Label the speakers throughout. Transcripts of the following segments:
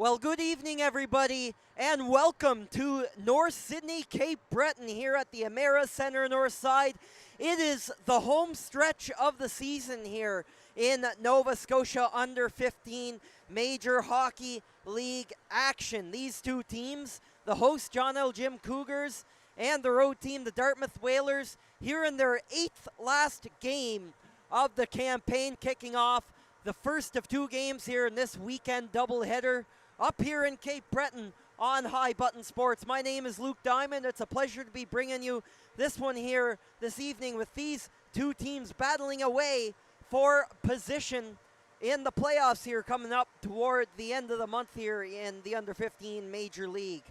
Speaker 1: Well, good evening, everybody, and welcome to North Sydney, Cape Breton here at the Amera Centre North Side. It is the home stretch of the season here in Nova Scotia under 15 Major Hockey League action. These two teams, the host Joneljim Cougars and the road team, the Dartmouth Whalers, here in their 8th last game of the campaign, kicking off the first of two games here in this weekend doubleheader up here in Cape Breton on High Button Sports. My name is Luke Diamond. It's a pleasure to be bringing you this one here this evening with these two teams battling away for position in the playoffs here coming up toward the end of the month here in the under 15 Major League.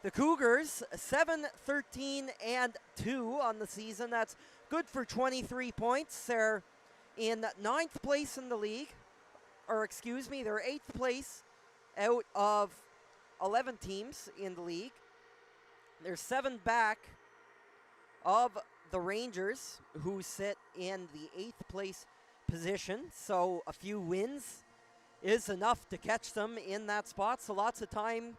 Speaker 1: The Cougars 7-13-2 on the season. That's good for 23 points. They're in 9th place in the league, they're 8th place out of 11 teams in the league. They're 7 back of the Rangers, who sit in the 8th place position. So a few wins is enough to catch them in that spot. So lots of time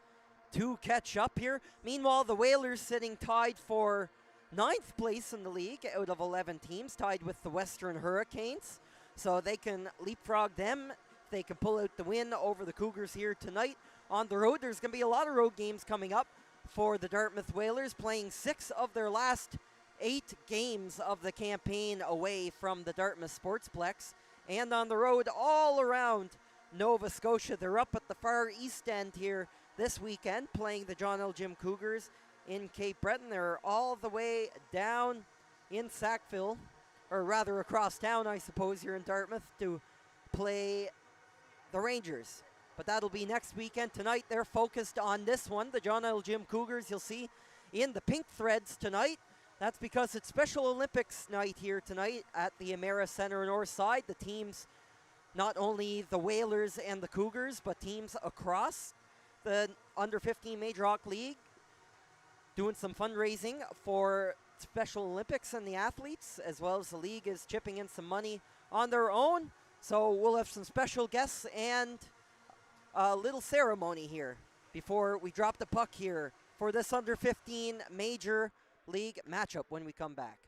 Speaker 1: to catch up here. Meanwhile, the Whalers sitting tied for 9th place in the league out of 11 teams, tied with the Western Hurricanes. So they can leapfrog them. They can pull out the win over the Cougars here tonight on the road. There's going to be a lot of road games coming up for the Dartmouth Whalers, playing 6 of their last 8 games of the campaign away from the Dartmouth Sportsplex and on the road all around Nova Scotia. They're up at the far east end here this weekend, playing the Joneljim Cougars in Cape Breton. They're all the way down in Sackville, or rather across town, I suppose, here in Dartmouth to play the Rangers. But that'll be next weekend. Tonight, they're focused on this one. The Joneljim Cougars, you'll see in the pink threads tonight. That's because it's Special Olympics night here tonight at the Amera Centre North Side. The teams, not only the Whalers and the Cougars, but teams across the under 15 Major Hockey League, doing some fundraising for Special Olympics and the athletes, as well as the league is chipping in some money on their own. So we'll have some special guests and a little ceremony here before we drop the puck here for this under 15 Major League matchup when we come back.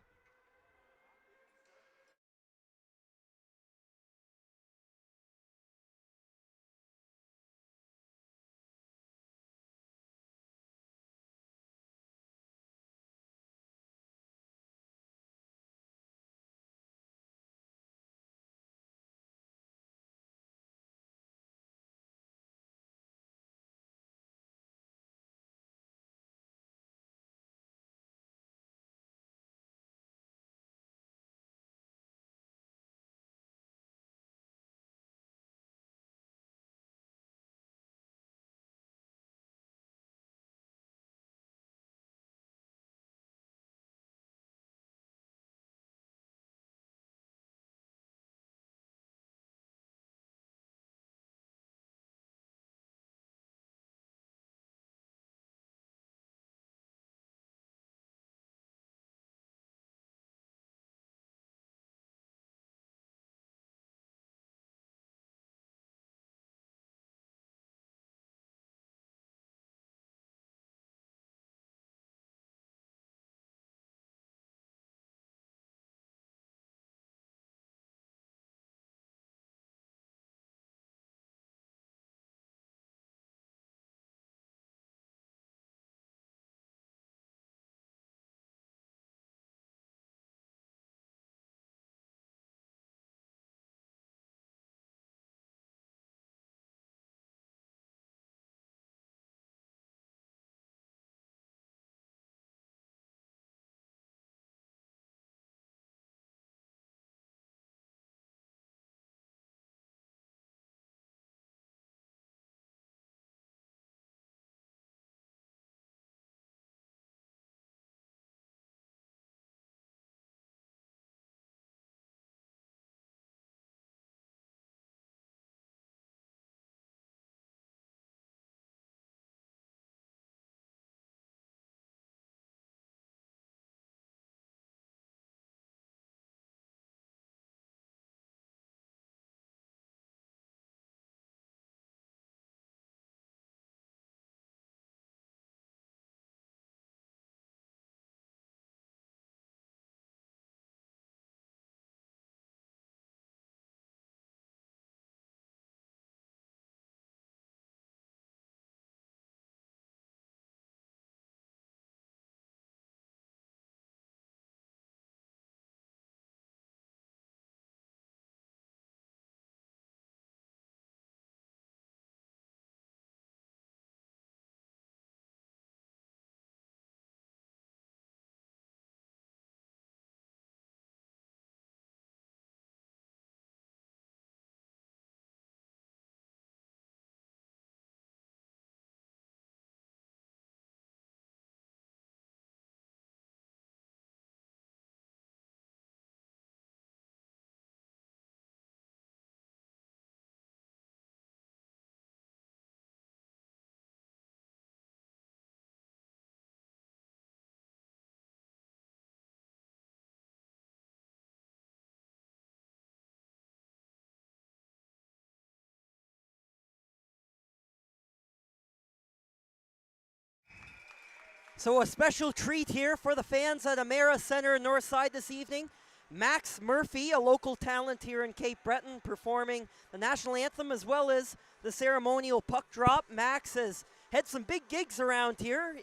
Speaker 1: So a special treat here for the fans at Amera Center Northside this evening. Max Murphy, a local talent here in Cape Breton, performing the national anthem as well as the ceremonial puck drop. Max has had some big gigs around here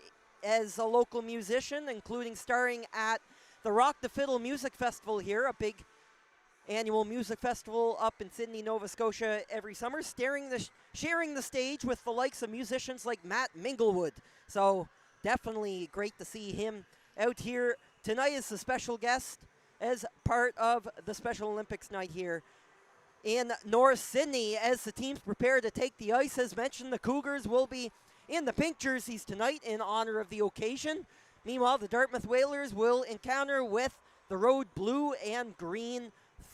Speaker 1: as a local musician, including starring at the Rock the Fiddle Music Festival here, a big annual music festival up in Sydney, Nova Scotia every summer, sharing the stage with the likes of musicians like Matt Minglewood. So definitely great to see him out here tonight as a special guest as part of the Special Olympics night here in North Sydney. As the teams prepare to take the ice, as mentioned, the Cougars will be in the pink jerseys tonight in honor of the occasion. Meanwhile, the Dartmouth Whalers will encounter with the road blue and green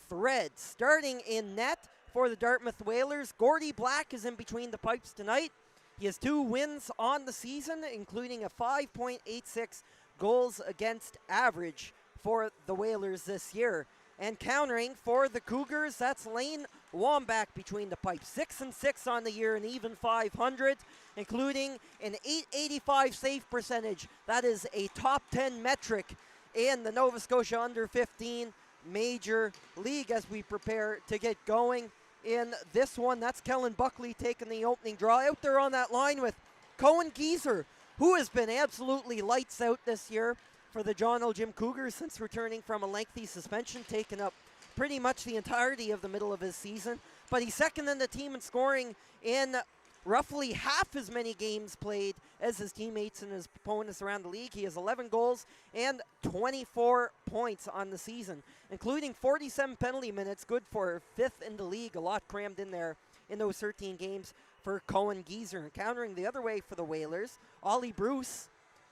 Speaker 1: thread. Starting in net for the Dartmouth Whalers, Gordy Black is in between the pipes tonight. He has 2 wins on the season, including a 5.86 goals against average for the Whalers this year. And countering for the Cougars, that's Lane Wambach between the pipes. 6-6 on the year, and even 500, including an .885 save percentage. That is a top 10 metric in the Nova Scotia Under-15 Major League as we prepare to get going in this one. That's Kellen Buckley taking the opening draw. Out there on that line with Cohen Geezer, who has been absolutely lights out this year for the Joneljim Cougars since returning from a lengthy suspension, taking up pretty much the entirety of the middle of his season. But he's second in the team in scoring in roughly half as many games played as his teammates and his opponents around the league. He has 11 goals and 24 points on the season, including 47 penalty minutes, good for 5th in the league. A lot crammed in there in those 13 games for Cohen Geezer. Countering the other way for the Whalers, Ollie Bruce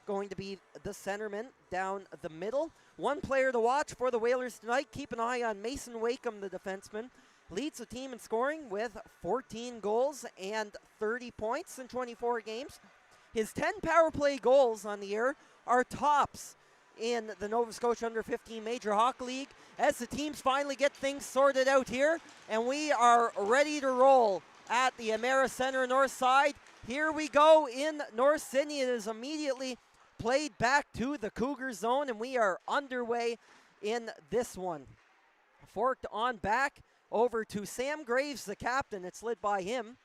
Speaker 1: going to be the centerman down the middle. One player to watch for the Whalers tonight. Keep an eye on Mason Wakeham, the defenseman. Leads the team in scoring with 14 goals and 30 points in 24 games. His 10 power play goals on the year are tops in the Nova Scotia Under-15 Major Hockey League as the teams finally get things sorted out here. And we are ready to roll at the Amera Center North Side. Here we go in North Sydney. It is immediately played back to the Cougar zone, and we are underway in this one. Forked on back over to Sam Graves, the captain. It's led by him.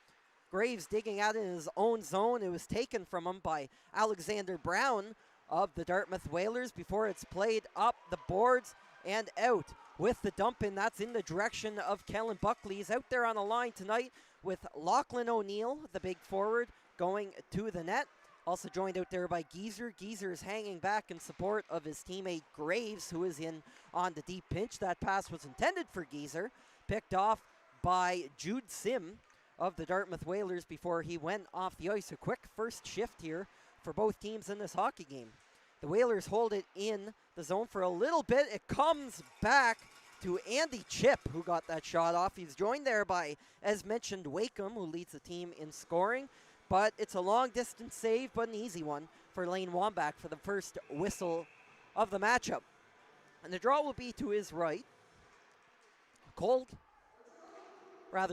Speaker 1: Graves digging out in his own zone. It was taken from him by Alexander Brown of the Dartmouth Whalers before it's played up the boards and out with the dump in. That's in the direction of Kellen Buckley. He's out there on the line tonight with Lachlan O'Neill, the big forward, going to the net. Also joined out there by Geezer. Geezer is hanging back in support of his teammate Graves, who is in on the deep pinch. That pass was intended for Geezer. Picked off by Jude Sim of the Dartmouth Whalers before he went off the ice. A quick first shift here for both teams in this hockey game. The Whalers hold it in the zone for a little bit. It comes back to Andy Chip, who got that shot off. He's joined there by, as mentioned, Wakeham, who leads the team in scoring. But it's a long-distance save, but an easy one for Lane Wambach for the first whistle of the matchup. And the draw will be to his right.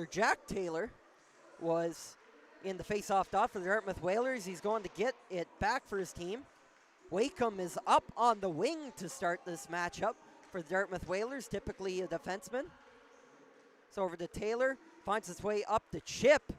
Speaker 1: Jack Taylor was in the face-off dot for the Dartmouth Whalers. He's going to get it back for his team. Wakeham is up on the wing to start this matchup for the Dartmouth Whalers, typically a defenseman. So over to Taylor, finds his way up to Chip,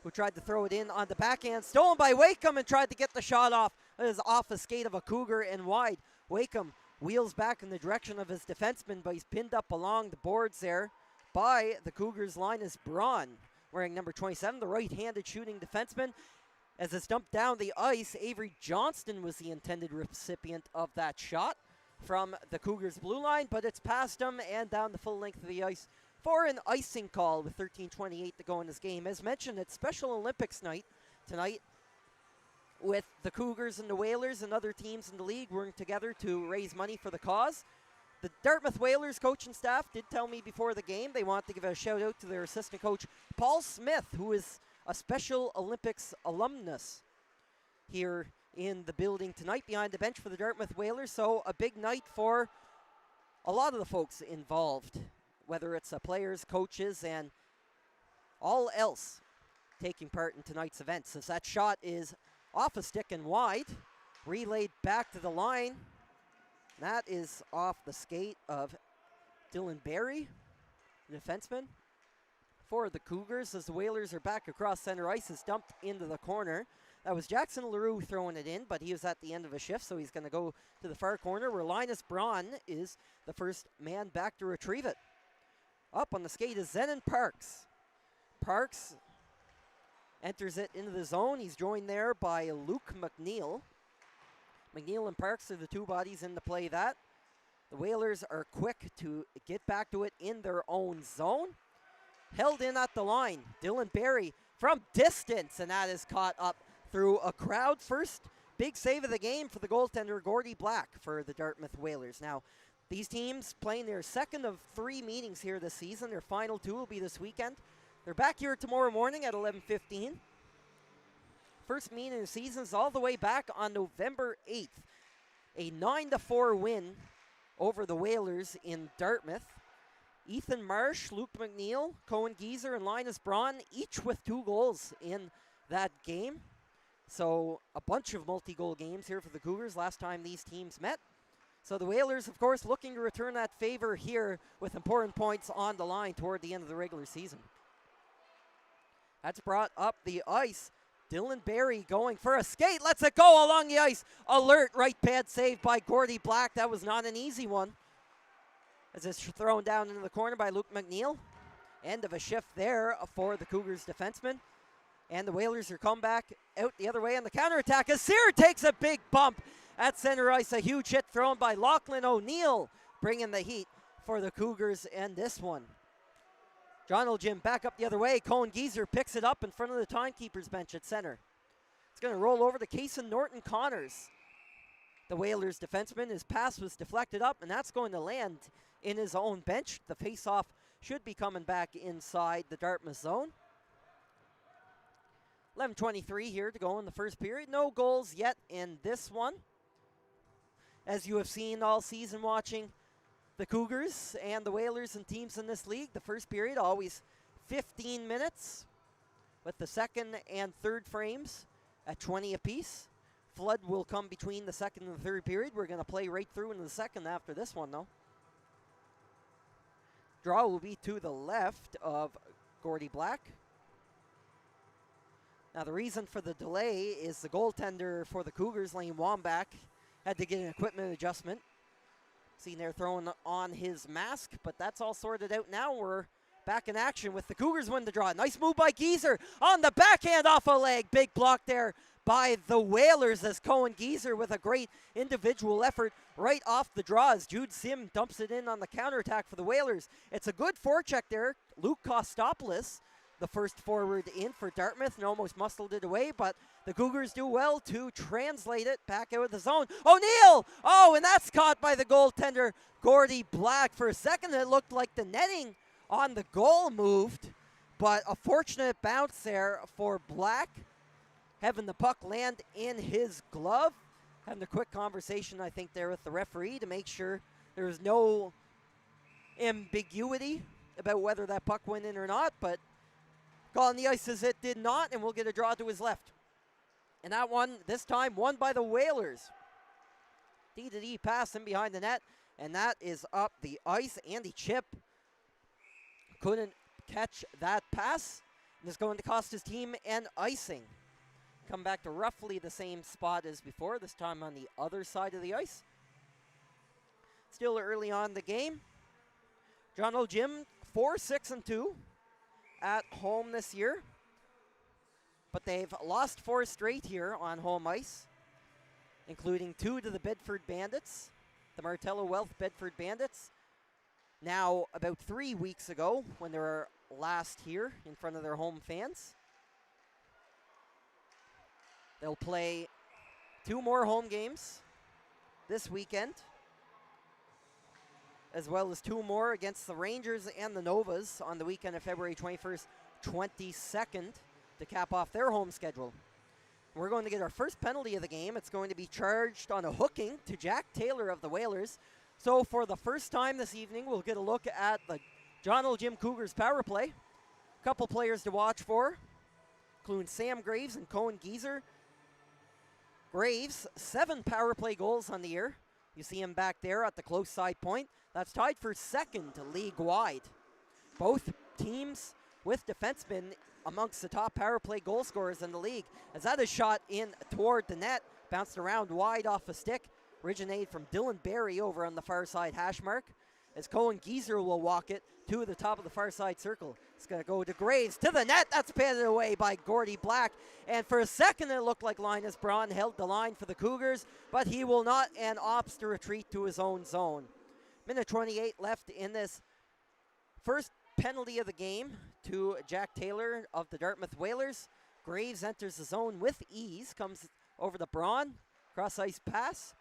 Speaker 1: who tried to throw it in on the backhand. Stolen by Wakeham and tried to get the shot off. It is off a skate of a Cougar and wide. Wakeham wheels back in the direction of his defenseman, but he's pinned up along the boards there by the Cougars' Linus Braun, wearing number 27, the right-handed shooting defenseman. As it's dumped down the ice, Avery Johnston was the intended recipient of that shot from the Cougars' blue line, but it's past him and down the full length of the ice for an icing call with 13:28 to go in this game. As mentioned, it's Special Olympics night tonight with the Cougars and the Whalers and other teams in the league working together to raise money for the cause. The Dartmouth Whalers coach and staff did tell me before the game they want to give a shout out to their assistant coach, Paul Smith, who is a Special Olympics alumnus here in the building tonight behind the bench for the Dartmouth Whalers. So a big night for a lot of the folks involved, whether it's players, coaches, and all else taking part in tonight's events. As that shot is off a stick and wide, Relayed back to the line. That is off the skate of Dylan Barry, the defenseman for the Cougars, as the Whalers are back across center ice. Is dumped into the corner. That was Jackson Leroux throwing it in, but he was at the end of a shift, so he's going to go to the far corner where Linus Braun is the first man back to retrieve it. Up on the skate is Zenon Parks. Parks enters it into the zone. He's joined there by Luke McNeil. McNeil and Parks are the two bodies in to play that. The Whalers are quick to get back to it in their own zone. Held in at the line, Dylan Barry from distance, and that is caught up through a crowd. First big save of the game for the goaltender, Gordy Black, for the Dartmouth Whalers. Now, these teams playing their second of 3 meetings here this season. Their final 2 will be this weekend. They're back here tomorrow morning at 11:15. First meeting of the season is all the way back on November 8th. A 9-4 win over the Whalers in Dartmouth. Ethan Marsh, Luke McNeil, Cohen Gieser, and Linus Braun, each with 2 goals in that game. So a bunch of multi-goal games here for the Cougars last time these teams met. So the Whalers, of course, looking to return that favor here with important points on the line toward the end of the regular season. That's brought up the ice. Dylan Barry going for a skate. Lets it go along the ice. Alert right pad save by Gordy Black. That was not an easy one. As it's thrown down into the corner by Luke McNeil. End of a shift there for the Cougars defenseman. And the Whalers are come back out the other way on the counterattack as Sear takes a big bump at center ice. A huge hit thrown by Lachlan O'Neill, bringing the heat for the Cougars in this one. Joneljim back up the other way. Cohen Gieser picks it up in front of the timekeeper's bench at center. It's going to roll over to Kaysen Norton-Connors. The Whalers defenseman, his pass was deflected up, and that's going to land in his own bench. The face-off should be coming back inside the Dartmouth zone. 11:23 here to go in the first period. No goals yet in this one. As you have seen all season watching the Cougars and the Whalers and teams in this league, the first period always 15 minutes with the second and third frames at 20 apiece. Flood will come between the second and the third period. We're going to play right through into the second after this one, though. Draw will be to the left of Gordy Black. Now, the reason for the delay is the goaltender for the Cougars, Lane Wambach, had to get an equipment adjustment. Seen there throwing on his mask, but that's all sorted out now. We're back in action with the Cougars win the draw. Nice move by Gieser on the backhand off a leg. Big block there by the Whalers as Cohen Gieser with a great individual effort right off the draw as Jude Sim dumps it in on the counterattack for the Whalers. It's a good forecheck there. Luke Kostopoulos, the first forward in for Dartmouth, and almost muscled it away, but the Cougars do well to translate it back out of the zone. O'Neill! Oh, and that's caught by the goaltender, Gordy Black. For a second, it looked like the netting on the goal moved, but a fortunate bounce there for Black, having the puck land in his glove. Having a quick conversation, I think, there with the referee to make sure there was no ambiguity about whether that puck went in or not, but call on the ice says it did not, and we'll get a draw to his left. And that one, this time, won by the Whalers. D-to-D pass in behind the net, and that is up the ice. Andy Chip couldn't catch that pass, and is going to cost his team an icing. Come back to roughly the same spot as before, this time on the other side of the ice. Still early on in the game. Joneljim 4-6-2 at home this year, but they've lost 4 straight here on home ice, including 2 to the Bedford Bandits, the Martello Wealth Bedford Bandits. Now, about 3 weeks ago, when they were last here in front of their home fans. They'll play 2 more home games this weekend, as well as 2 more against the Rangers and the Novas on the weekend of February 21st, 22nd to cap off their home schedule. We're going to get our first penalty of the game. It's going to be charged on a hooking to Jack Taylor of the Whalers. So for the first time this evening, we'll get a look at the Joneljim Cougars power play. A couple players to watch for, including Sam Graves and Cohen Gieser. Graves, 7 power play goals on the year. You see him back there at the close side point. That's tied for second league-wide. Both teams with defensemen amongst the top power play goal scorers in the league. As that is shot in toward the net, bounced around wide off a stick, originated from Dylan Barry over on the far side hash mark. As Cohen Geezer will walk it to the top of the far side circle. It's going to go to Graves, to the net. That's padded away by Gordy Black. And for a second, it looked like Linus Braun held the line for the Cougars, but he will not, and opts to retreat to his own zone. Minute 28 left in this first penalty of the game to Jack Taylor of the Dartmouth Whalers. Graves enters the zone with ease, comes over the Braun, cross-ice pass.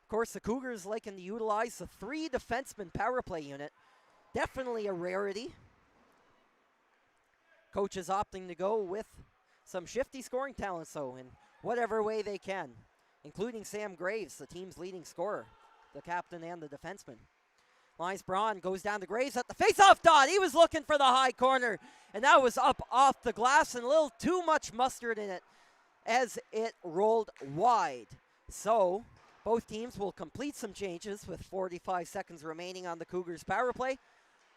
Speaker 1: Of course, the Cougars liking to utilize the 3 defenseman power play unit. Definitely a rarity. Coach is opting to go with some shifty scoring talents, though, in whatever way they can, including Sam Graves, the team's leading scorer, the captain and the defenseman. Linus Braun goes down to Graves at the face-off dot. He was looking for the high corner, and that was up off the glass and a little too much mustard in it as it rolled wide. So both teams will complete some changes with 45 seconds remaining on the Cougars' power play.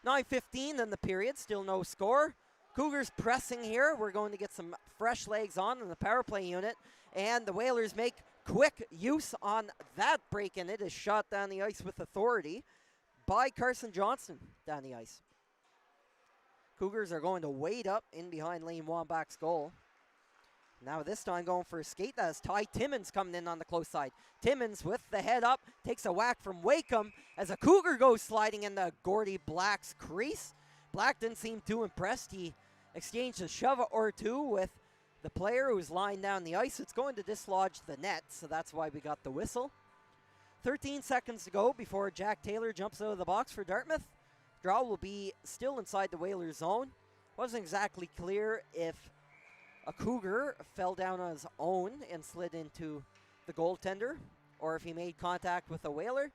Speaker 1: 9:15 in the period, still no score. Cougars pressing here. We're going to get some fresh legs on in the power play unit, and the Whalers make quick use on that break, and it is shot down the ice with authority by Carson Johnston down the ice. Cougars are going to wade up in behind Lane Wambach's goal. Now this time going for a skate. That is Ty Timmins coming in on the close side. Timmins with the head up, takes a whack from Wakeham as a Cougar goes sliding in the Gordy Black's crease. Black didn't seem too impressed. He exchanged a shove or two with the player who was lying down the ice. It's going to dislodge the net, so that's why we got the whistle. 13 seconds to go before Jack Taylor jumps out of the box for Dartmouth. Draw will be still inside the Whalers zone. Wasn't exactly clear if a Cougar fell down on his own and slid into the goaltender, or if he made contact with a Whaler,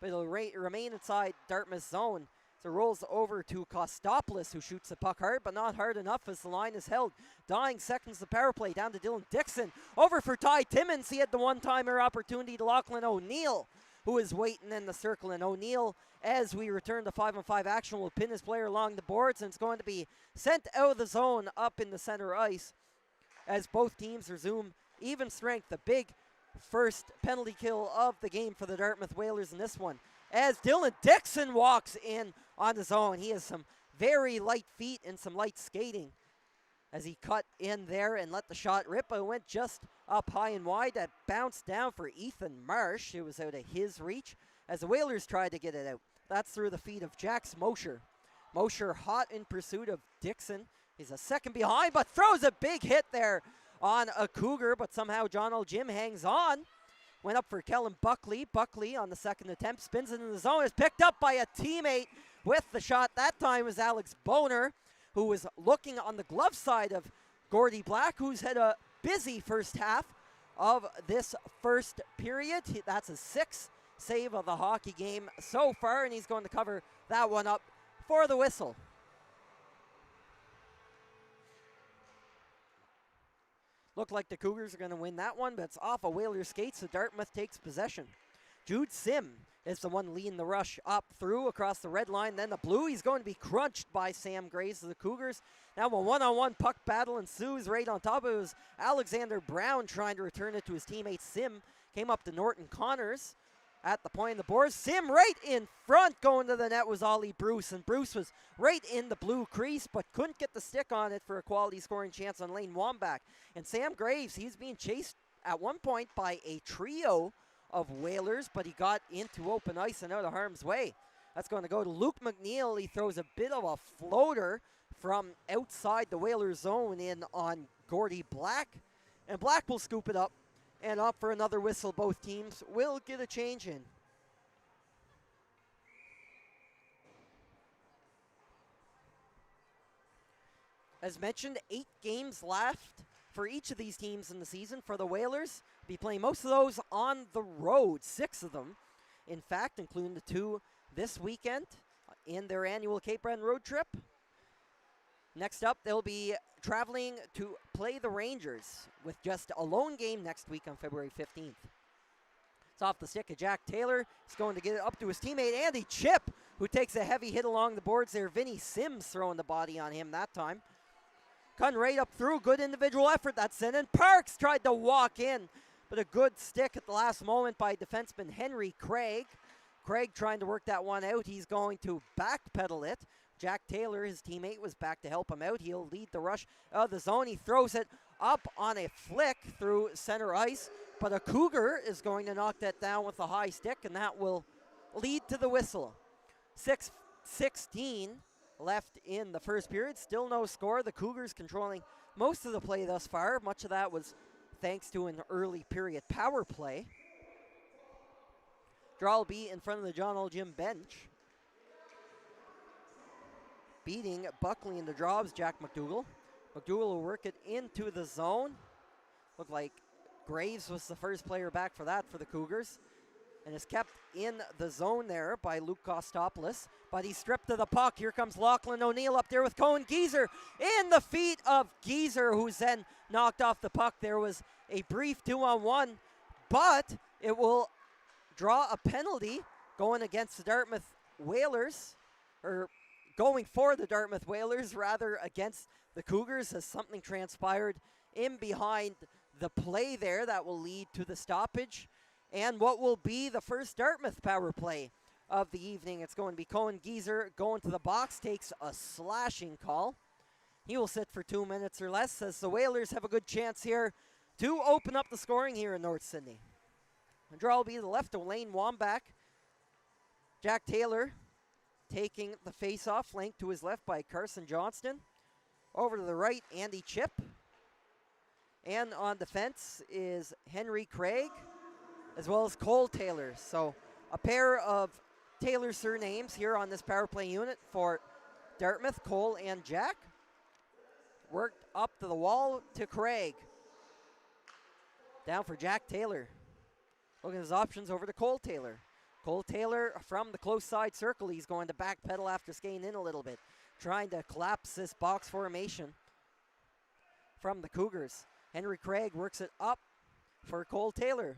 Speaker 1: but it'll remain inside Dartmouth's zone. So rolls over to Kostopoulos, who shoots the puck hard, but not hard enough as the line is held. Dying seconds of power play down to Dylan Dixon. Over for Ty Timmins. He had the one-timer opportunity to Lachlan O'Neill, who is waiting in the circle. And O'Neill, as we return to 5-on-5 action, will pin his player along the boards, and it's going to be sent out of the zone up in the center ice as both teams resume even strength. The big first penalty kill of the game for the Dartmouth Whalers in this one, as Dylan Dixon walks in on his own. He has some very light feet and some light skating as he cut in there and let the shot rip. It went just up high and wide. That bounced down for Ethan Marsh. It was out of his reach as the Whalers tried to get it out. That's through the feet of Jax Mosher. Mosher hot in pursuit of Dixon. He's a second behind, but throws a big hit there on a Cougar, but somehow Joneljim hangs on. Went up for Kellen Buckley. Buckley on the second attempt spins it in the zone. Is picked up by a teammate with the shot. That time was Alex Boner, who was looking on the glove side of Gordy Black, who's had a busy first half of this first period. That's a 6th save of the hockey game so far, and he's going to cover that one up for the whistle. Looked like the Cougars are going to win that one, but it's off of Whalers' skates, so Dartmouth takes possession. Jude Sim is the one leading the rush up through across the red line, then the blue. He's going to be crunched by Sam Graves of the Cougars. Now a one-on-one puck battle ensues right on top. It was Alexander Brown trying to return it to his teammate Sim. Came up to Norton Connors at the point of the boards. Sim right in front. Going to the net was Ollie Bruce, and Bruce was right in the blue crease, but couldn't get the stick on it for a quality scoring chance on Lane Wambach. And Sam Graves, he's being chased at one point by a trio of Whalers, but he got into open ice and out of harm's way. That's going to go to Luke McNeil. He throws a bit of a floater from outside the Whalers zone in on Gordy Black, and Black will scoop it up, and up for another whistle. Both teams will get a change in. As mentioned, 8 games left for each of these teams in the season. For the Whalers, be playing most of those on the road, 6 of them, in fact, including the 2 this weekend in their annual Cape Breton road trip. Next up, they'll be traveling to play the Rangers with just a lone game next week on February 15th. It's off the stick of Jack Taylor. He's going to get it up to his teammate Andy Chip, who takes a heavy hit along the boards there. Vinny Sims throwing the body on him that time. Cutting right up through. Good individual effort. That's in. And Parks tried to walk in, but a good stick at the last moment by defenseman Henry Craig. Craig trying to work that one out. He's going to backpedal it. Jack Taylor, his teammate, was back to help him out. He'll lead the rush of the zone. He throws it up on a flick through center ice, but a Cougar is going to knock that down with a high stick, and that will lead to the whistle. 6:16 left in the first period. Still no score. The Cougars controlling most of the play thus far. Much of that was thanks to an early period power play. Draw will be in front of the Joneljim bench. Beating Buckley in the draw is Jack McDougall. McDougall will work it into the zone. Looked like Graves was the first player back for that for the Cougars. And is kept in the zone there by Luke Kostopoulos. But he's stripped of the puck. Here comes Lachlan O'Neill up there with Cohen Geezer in the feet of Geezer, who's then knocked off the puck. There was a brief 2-on-1, but it will draw a penalty going against the Dartmouth Whalers, or going for the Dartmouth Whalers rather against the Cougars, as something transpired in behind the play there that will lead to the stoppage. And what will be the first Dartmouth power play of the evening. It's going to be Cohen Geezer going to the box, takes a slashing call. He will sit for 2 minutes or less, as the Whalers have a good chance here to open up the scoring here in North Sydney. The draw will be to the left of Lane Wambach. Jack Taylor taking the face-off, flanked to his left by Carson Johnston. Over to the right, Andy Chip. And on defense is Henry Craig, as well as Cole Taylor. So a pair of Taylor surnames here on this power play unit for Dartmouth, Cole and Jack. Worked up to the wall to Craig. Down for Jack Taylor. Looking at his options, over to Cole Taylor. Cole Taylor from the close side circle. He's going to backpedal after skating in a little bit, trying to collapse this box formation from the Cougars. Henry Craig works it up for Cole Taylor.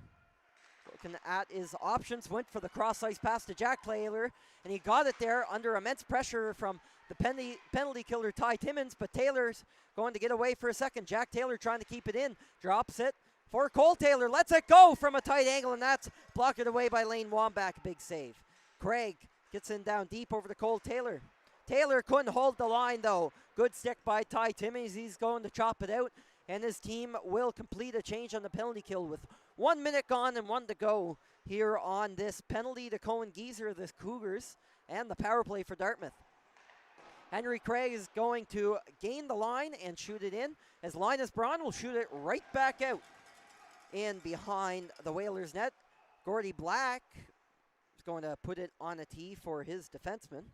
Speaker 1: Looking at his options, went for the cross-ice pass to Jack Taylor, and he got it there under immense pressure from the penalty killer Ty Timmins, but Taylor's going to get away for a second. Jack Taylor trying to keep it in, drops it for Cole Taylor, lets it go from a tight angle, and that's blocked away by Lane Wambach. Big save. Craig gets in down deep over to Cole Taylor. Taylor couldn't hold the line, though. Good stick by Ty Timmins. He's going to chop it out, and his team will complete a change on the penalty kill with 1 minute gone and 1 to go here on this penalty to Cohen Geezer of the Cougars and the power play for Dartmouth. Henry Craig is going to gain the line and shoot it in, as Linus Braun will shoot it right back out in behind the Whalers net. Gordy Black is going to put it on a tee for his defenseman.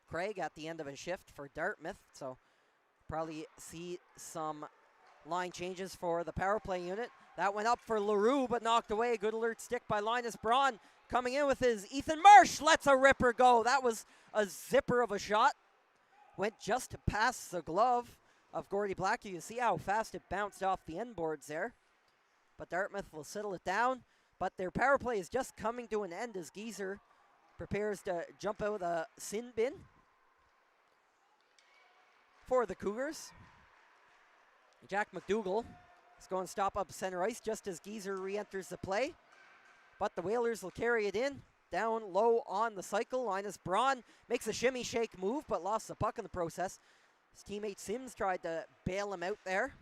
Speaker 1: Craig at the end of a shift for Dartmouth, so probably see some line changes for the power play unit. That went up for LaRue, but knocked away. Good alert stick by Linus Braun. Coming in with his Ethan Marsh, lets a ripper go. That was a zipper of a shot. Went just past the glove of Gordy Black. You can see how fast it bounced off the end boards there. But Dartmouth will settle it down. But their power play is just coming to an end as Geezer prepares to jump out of the sin bin for the Cougars. Jack McDougall is going to stop up center ice just as Geezer re-enters the play. But the Whalers will carry it in. Down low on the cycle. Linus Braun makes a shimmy shake move, but lost the puck in the process. His teammate Sims tried to bail him out there.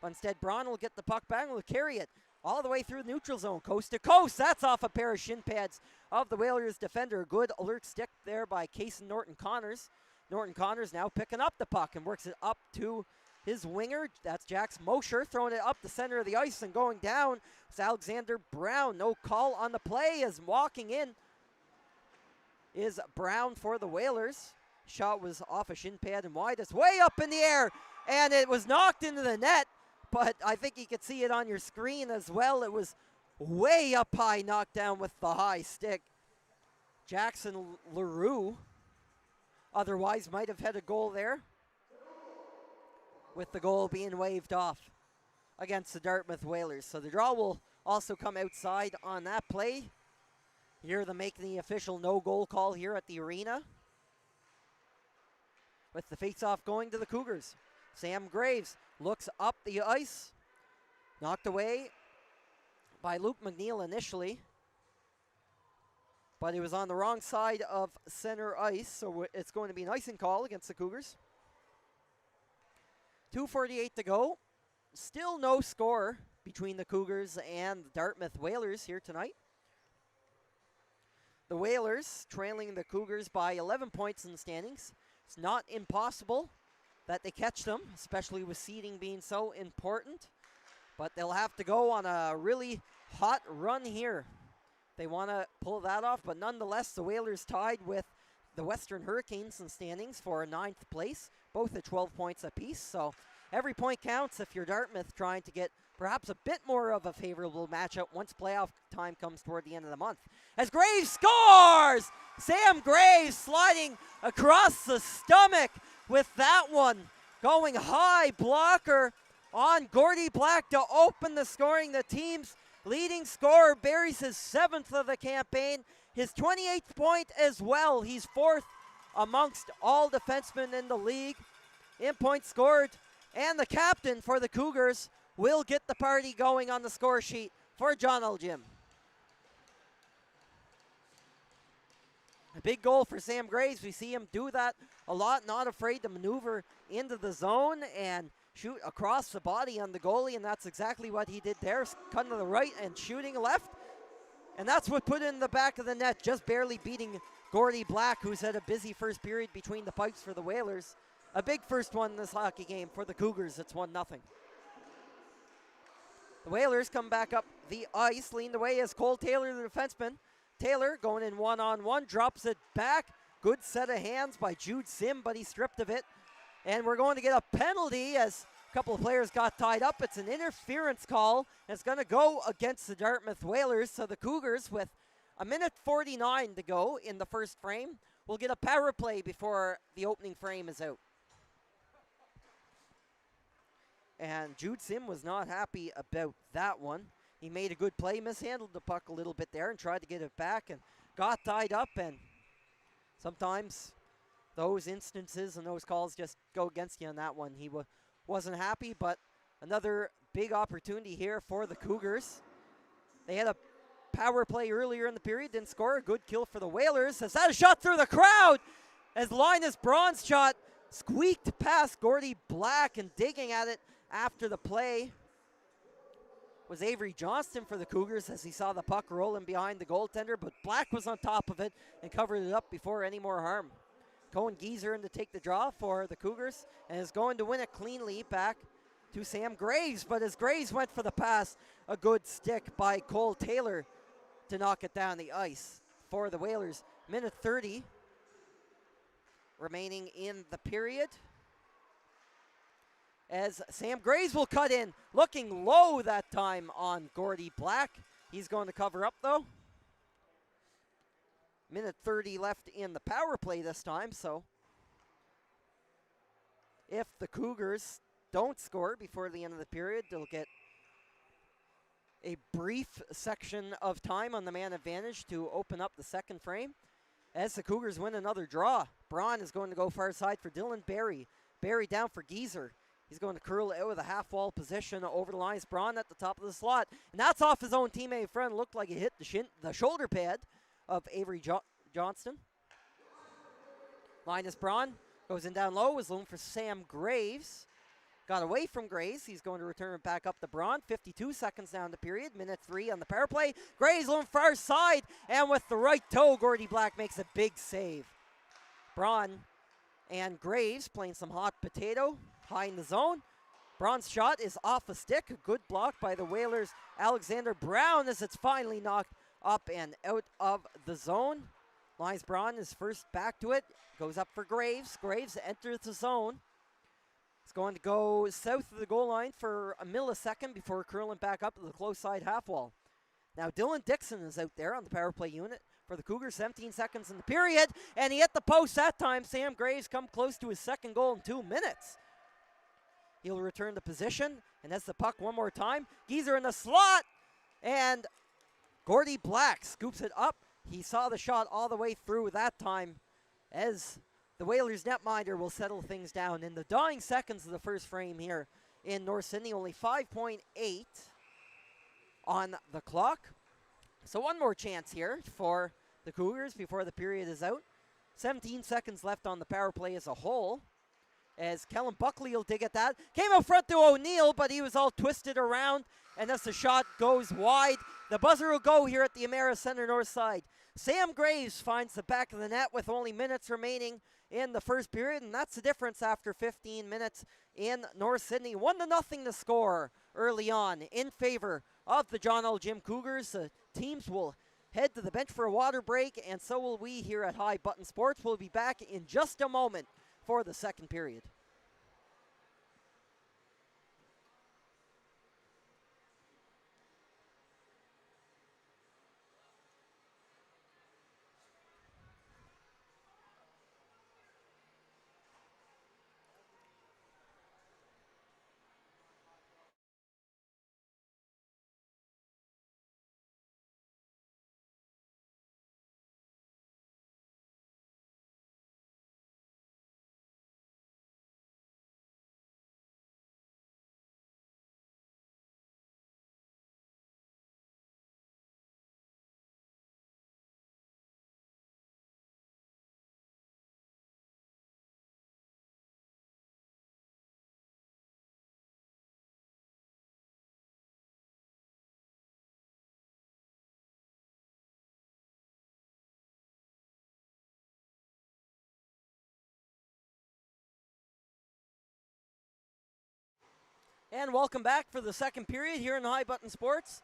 Speaker 1: But instead, Braun will get the puck back and will carry it all the way through the neutral zone, coast to coast. That's off a pair of shin pads of the Whalers defender. Good alert stick there by Cason Norton-Connors. Norton-Connors now picking up the puck and works it up to his winger. That's Jax Mosher throwing it up the center of the ice, and going down is Alexander Brown. No call on the play, as walking in is Brown for the Whalers. Shot was off a shin pad and wide. It's way up in the air, and it was knocked into the net, but I think you could see it on your screen as well. It was way up high, knocked down with the high stick. Jackson LaRue otherwise might have had a goal there. with the goal being waved off against the Dartmouth Whalers. So the draw will also come outside on that play. Here they're making the official no-goal call here at the arena, with the face-off going to the Cougars. Sam Graves looks up the ice, knocked away by Luke McNeil initially, but he was on the wrong side of center ice, so it's going to be an icing call against the Cougars. 2:48 to go. Still no score between the Cougars and the Dartmouth Whalers here tonight. The Whalers trailing the Cougars by 11 points in the standings. It's not impossible that they catch them, especially with seeding being so important. But they'll have to go on a really hot run here. They want to pull that off, but nonetheless, the Whalers tied with the Western Hurricanes in standings for 9th place, both at 12 points apiece. So every point counts if you're Dartmouth trying to get perhaps a bit more of a favorable matchup once playoff time comes toward the end of the month. As Graves scores! Sam Graves sliding across the stomach with that one. Going high, blocker on Gordy Black to open the scoring. The team's leading scorer buries his 7th of the campaign, his 28th point as well. He's 4th amongst all defensemen in the league in points scored. And the captain for the Cougars will get the party going on the score sheet for Joneljim. A big goal for Sam Graves. We see him do that a lot, not afraid to maneuver into the zone and shoot across the body on the goalie, and that's exactly what he did there, cutting to the right and shooting left. And that's what put it in the back of the net, just barely beating Gordy Black, who's had a busy first period between the pipes for the Whalers. A big first one in this hockey game for the Cougars. It's 1-0. The Whalers come back up the ice, leaned away as Cole Taylor, the defenseman. Taylor going in one-on-one, drops it back. Good set of hands by Jude Sim, but he's stripped of it. And we're going to get a penalty as a couple of players got tied up. It's an interference call. It's going to go against the Dartmouth Whalers. So the Cougars, with 1:49 to go in the first frame, will get a power play before the opening frame is out. And Jude Sim was not happy about that one. He made a good play, mishandled the puck a little bit there and tried to get it back and got tied up. And sometimes those instances and those calls just go against you on that one. He wasn't happy, but another big opportunity here for the Cougars. They had a power play earlier in the period, didn't score. A good kill for the Whalers. As that a shot through the crowd as Linus Braun's shot squeaked past Gordy Black, and digging at it after the play was Avery Johnston for the Cougars as he saw the puck rolling behind the goaltender, but Black was on top of it and covered it up before any more harm. Cohen Geezer in to take the draw for the Cougars and is going to win it cleanly back to Sam Graves, but as Graves went for the pass, a good stick by Cole Taylor to knock it down the ice for the Whalers. 1:30 remaining in the period, as Sam Graves will cut in, looking low that time on Gordy Black. He's going to cover up though. 1:30 left in the power play this time, so if the Cougars don't score before the end of the period, they'll get a brief section of time on the man advantage to open up the second frame. As the Cougars win another draw, Braun is going to go far side for Dylan Barry. Barry down for Geezer. He's going to curl it out with a half-wall position over the lines. Braun at the top of the slot. And that's off his own teammate friend. Looked like it hit the shoulder pad of Avery Johnston. Linus Braun goes in down low. Was looking for Sam Graves. Got away from Graves. He's going to return it back up to Braun. 52 seconds down the period. 1:03 on the power play. Graves looking far side. And with the right toe, Gordy Black makes a big save. Braun and Graves playing some hot potato high in the zone. Braun's shot is off a stick. A good block by the Whalers' Alexander Brown as it's finally knocked up and out of the zone. Linus Braun is first back to it. Goes up for Graves. Graves enters the zone. It's going to go south of the goal line for a millisecond before curling back up to the close side half wall. Now Dylan Dixon is out there on the power play unit for the Cougars. 17 seconds in the period, and he hit the post that time. Sam Graves come close to his second goal in 2 minutes. He'll return to position, and has the puck one more time. Geezer in the slot, and Gordy Black scoops it up. He saw the shot all the way through that time, as the Whalers netminder will settle things down. In the dying seconds of the first frame here in North Sydney, only 5.8 on the clock. So one more chance here for the Cougars before the period is out. 17 seconds left on the power play as a whole, as Kellen Buckley will dig at that. Came out front to O'Neill, but he was all twisted around, and as the shot goes wide, the buzzer will go here at the Emera Center North side. Sam Graves finds the back of the net with only minutes remaining in the first period, and that's the difference after 15 minutes in North Sydney. 1-0 the score early on in favor of the Joneljim Cougars. Teams will head to the bench for a water break, and so will we here at High Button Sports. We'll be back in just a moment for the second period. And welcome back for the second period here in High Button Sports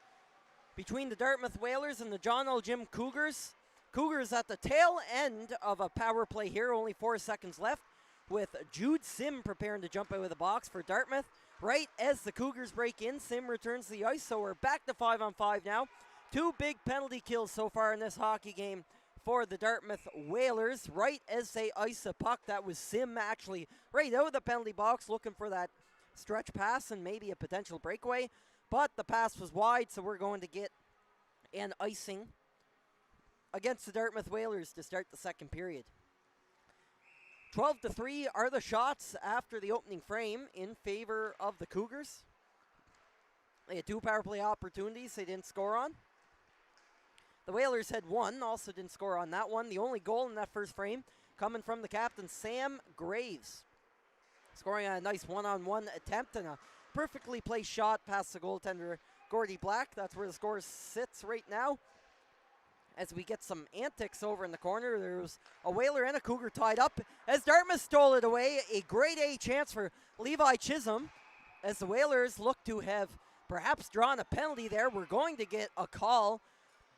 Speaker 1: between the Dartmouth Whalers and the Joneljim Cougars. Cougars at the tail end of a power play here, only 4 seconds left, with Jude Sim preparing to jump out of the box for Dartmouth. Right as the Cougars break in, Sim returns to the ice, so we're back to 5-on-5 now. 2 big penalty kills so far in this hockey game for the Dartmouth Whalers. Right as they ice the puck, that was Sim actually right out of the penalty box looking for that stretch pass and maybe a potential breakaway, but the pass was wide, so we're going to get an icing against the Dartmouth Whalers to start the second period. 12-3 are the shots after the opening frame in favor of the Cougars. They had 2 power play opportunities they didn't score on. The Whalers had 1, also didn't score on that one. The only goal in that first frame coming from the captain, Sam Graves, scoring a nice one-on-one attempt and a perfectly placed shot past the goaltender, Gordy Black. That's where the score sits right now. As we get some antics over in the corner, there's a Whaler and a Cougar tied up as Dartmouth stole it away. A grade A chance for Levi Chisholm as the Whalers look to have perhaps drawn a penalty there. We're going to get a call,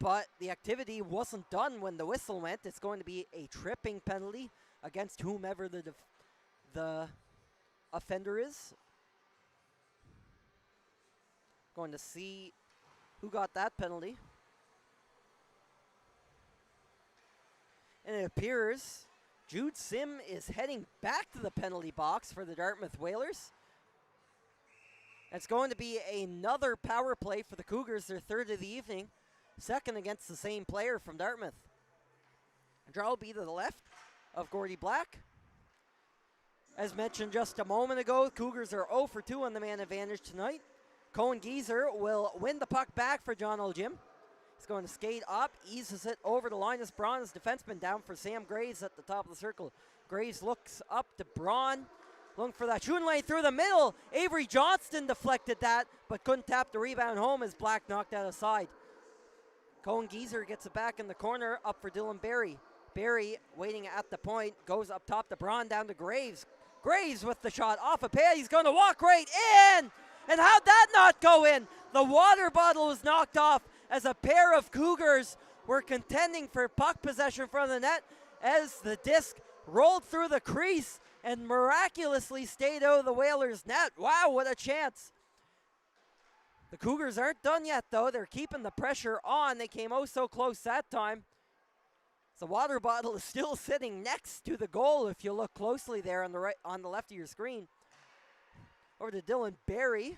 Speaker 1: but the activity wasn't done when the whistle went. It's going to be a tripping penalty against whomever the offender is. Going to see who got that penalty. And it appears Jude Sim is heading back to the penalty box for the Dartmouth Whalers. It's going to be another power play for the Cougars, their third of the evening, second against the same player from Dartmouth. Draw will be to the left of Gordy Black. As mentioned just a moment ago, Cougars are 0 for 2 on the man advantage tonight. Cohen Geezer will win the puck back for Joneljim. He's going to skate up, eases it over to Linus Braun, his defenseman down for Sam Graves at the top of the circle. Graves looks up to Braun, looking for that shooting lane through the middle. Avery Johnston deflected that, but couldn't tap the rebound home as Black knocked that aside. Cohen Geezer gets it back in the corner, up for Dylan Barry. Barry waiting at the point, goes up top to Braun, down to Graves. Graves with the shot off a pad. He's going to walk right in. And how'd that not go in? The water bottle was knocked off as a pair of Cougars were contending for puck possession from the net as the disc rolled through the crease and miraculously stayed out of the Whalers' net. Wow, what a chance. The Cougars aren't done yet, though. They're keeping the pressure on. They came oh so close that time. The water bottle is still sitting next to the goal if you look closely there on the right, on the left of your screen. Over to Dylan Barry.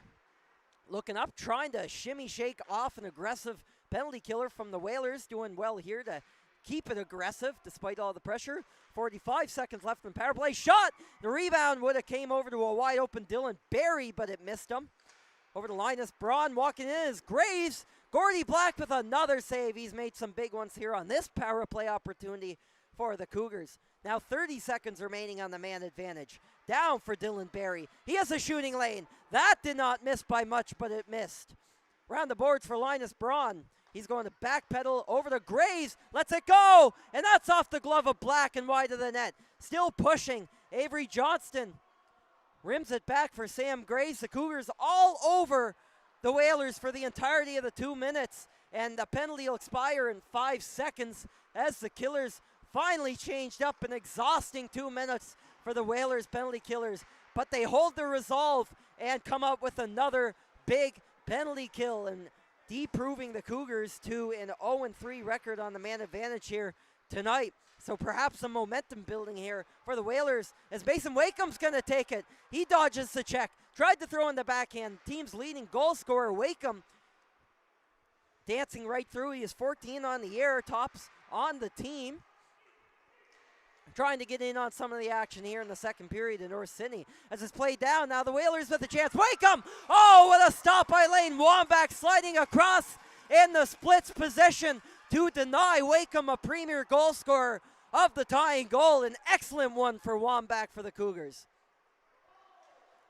Speaker 1: Looking up, trying to shimmy shake off an aggressive penalty killer from the Whalers. Doing well here to keep it aggressive despite all the pressure. 45 seconds left in power play. Shot! The rebound would have came over to a wide open Dylan Barry, but it missed him. Over to Linus Braun, walking in is Graves. Gordy Black with another save. He's made some big ones here on this power play opportunity for the Cougars. Now 30 seconds remaining on the man advantage. Down for Dylan Barry. He has a shooting lane. That did not miss by much, but it missed. Round the boards for Linus Braun. He's going to backpedal over to Graves. Lets it go. And that's off the glove of Black and wide of the net. Still pushing. Avery Johnston rims it back for Sam Graves. The Cougars all over the Whalers for the entirety of the 2 minutes. And the penalty will expire in 5 seconds as the Killers finally changed up an exhausting 2 minutes for the Whalers penalty killers. But they hold their resolve and come up with another big penalty kill and deproving the Cougars to an 0-3 record on the man advantage here tonight. So perhaps some momentum building here for the Whalers as Mason Wakeham's going to take it. He dodges the check, tried to throw in the backhand. Team's leading goal scorer, Wakeham, dancing right through. He is 14 on the year, tops on the team. Trying to get in on some of the action here in the second period in North Sydney. As it's played down, now the Whalers with a chance. Wakeham! Oh, what a stop by Lane Wambach, sliding across in the splits possession to deny Wakeham a premier goal scorer of the tying goal. An excellent one for Wambach for the Cougars.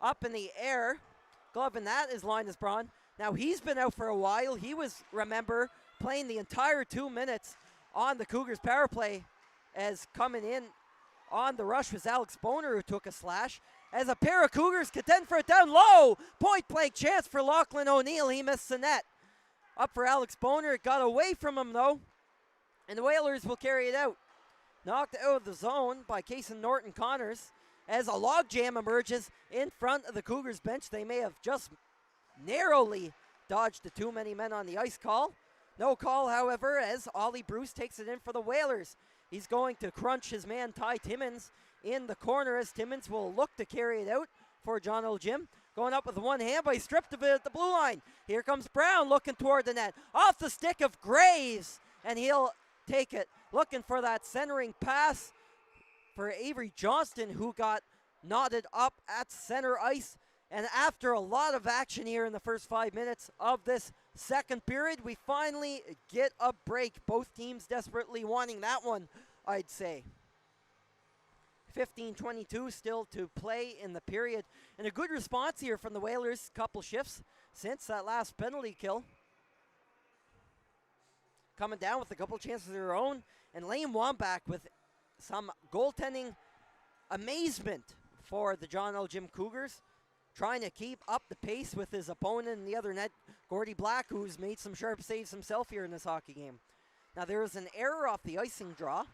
Speaker 1: Up in the air, glove in that is Linus Braun. Now he's been out for a while. He was, remember, playing the entire 2 minutes on the Cougars power play, as coming in on the rush was Alex Boner, who took a slash. As a pair of Cougars contend for it down low. Point blank chance for Lachlan O'Neill. He missed the net. Up for Alex Boner. It got away from him though. And the Whalers will carry it out. Knocked out of the zone by Cason Norton Connors. As a logjam emerges in front of the Cougars bench. They may have just narrowly dodged the too many men on the ice call. No call, however, as Ollie Bruce takes it in for the Whalers. He's going to crunch his man Ty Timmins in the corner as Timmins will look to carry it out for Joneljim. Going up with one hand, but he stripped of it at the blue line. Here comes Brown looking toward the net. Off the stick of Graves, and he'll take it. Looking for that centering pass for Avery Johnston, who got knotted up at center ice. And after a lot of action here in the first 5 minutes of this second period, we finally get a break. Both teams desperately wanting that one, I'd say. 15:22 still to play in the period. And a good response here from the Whalers. Couple shifts since that last penalty kill. Coming down with a couple chances of their own. And Lane Wambach with some goaltending amazement for the Joneljim Cougars. Trying to keep up the pace with his opponent in the other net, Gordy Black, who's made some sharp saves himself here in this hockey game. Now there is an error off the icing draw,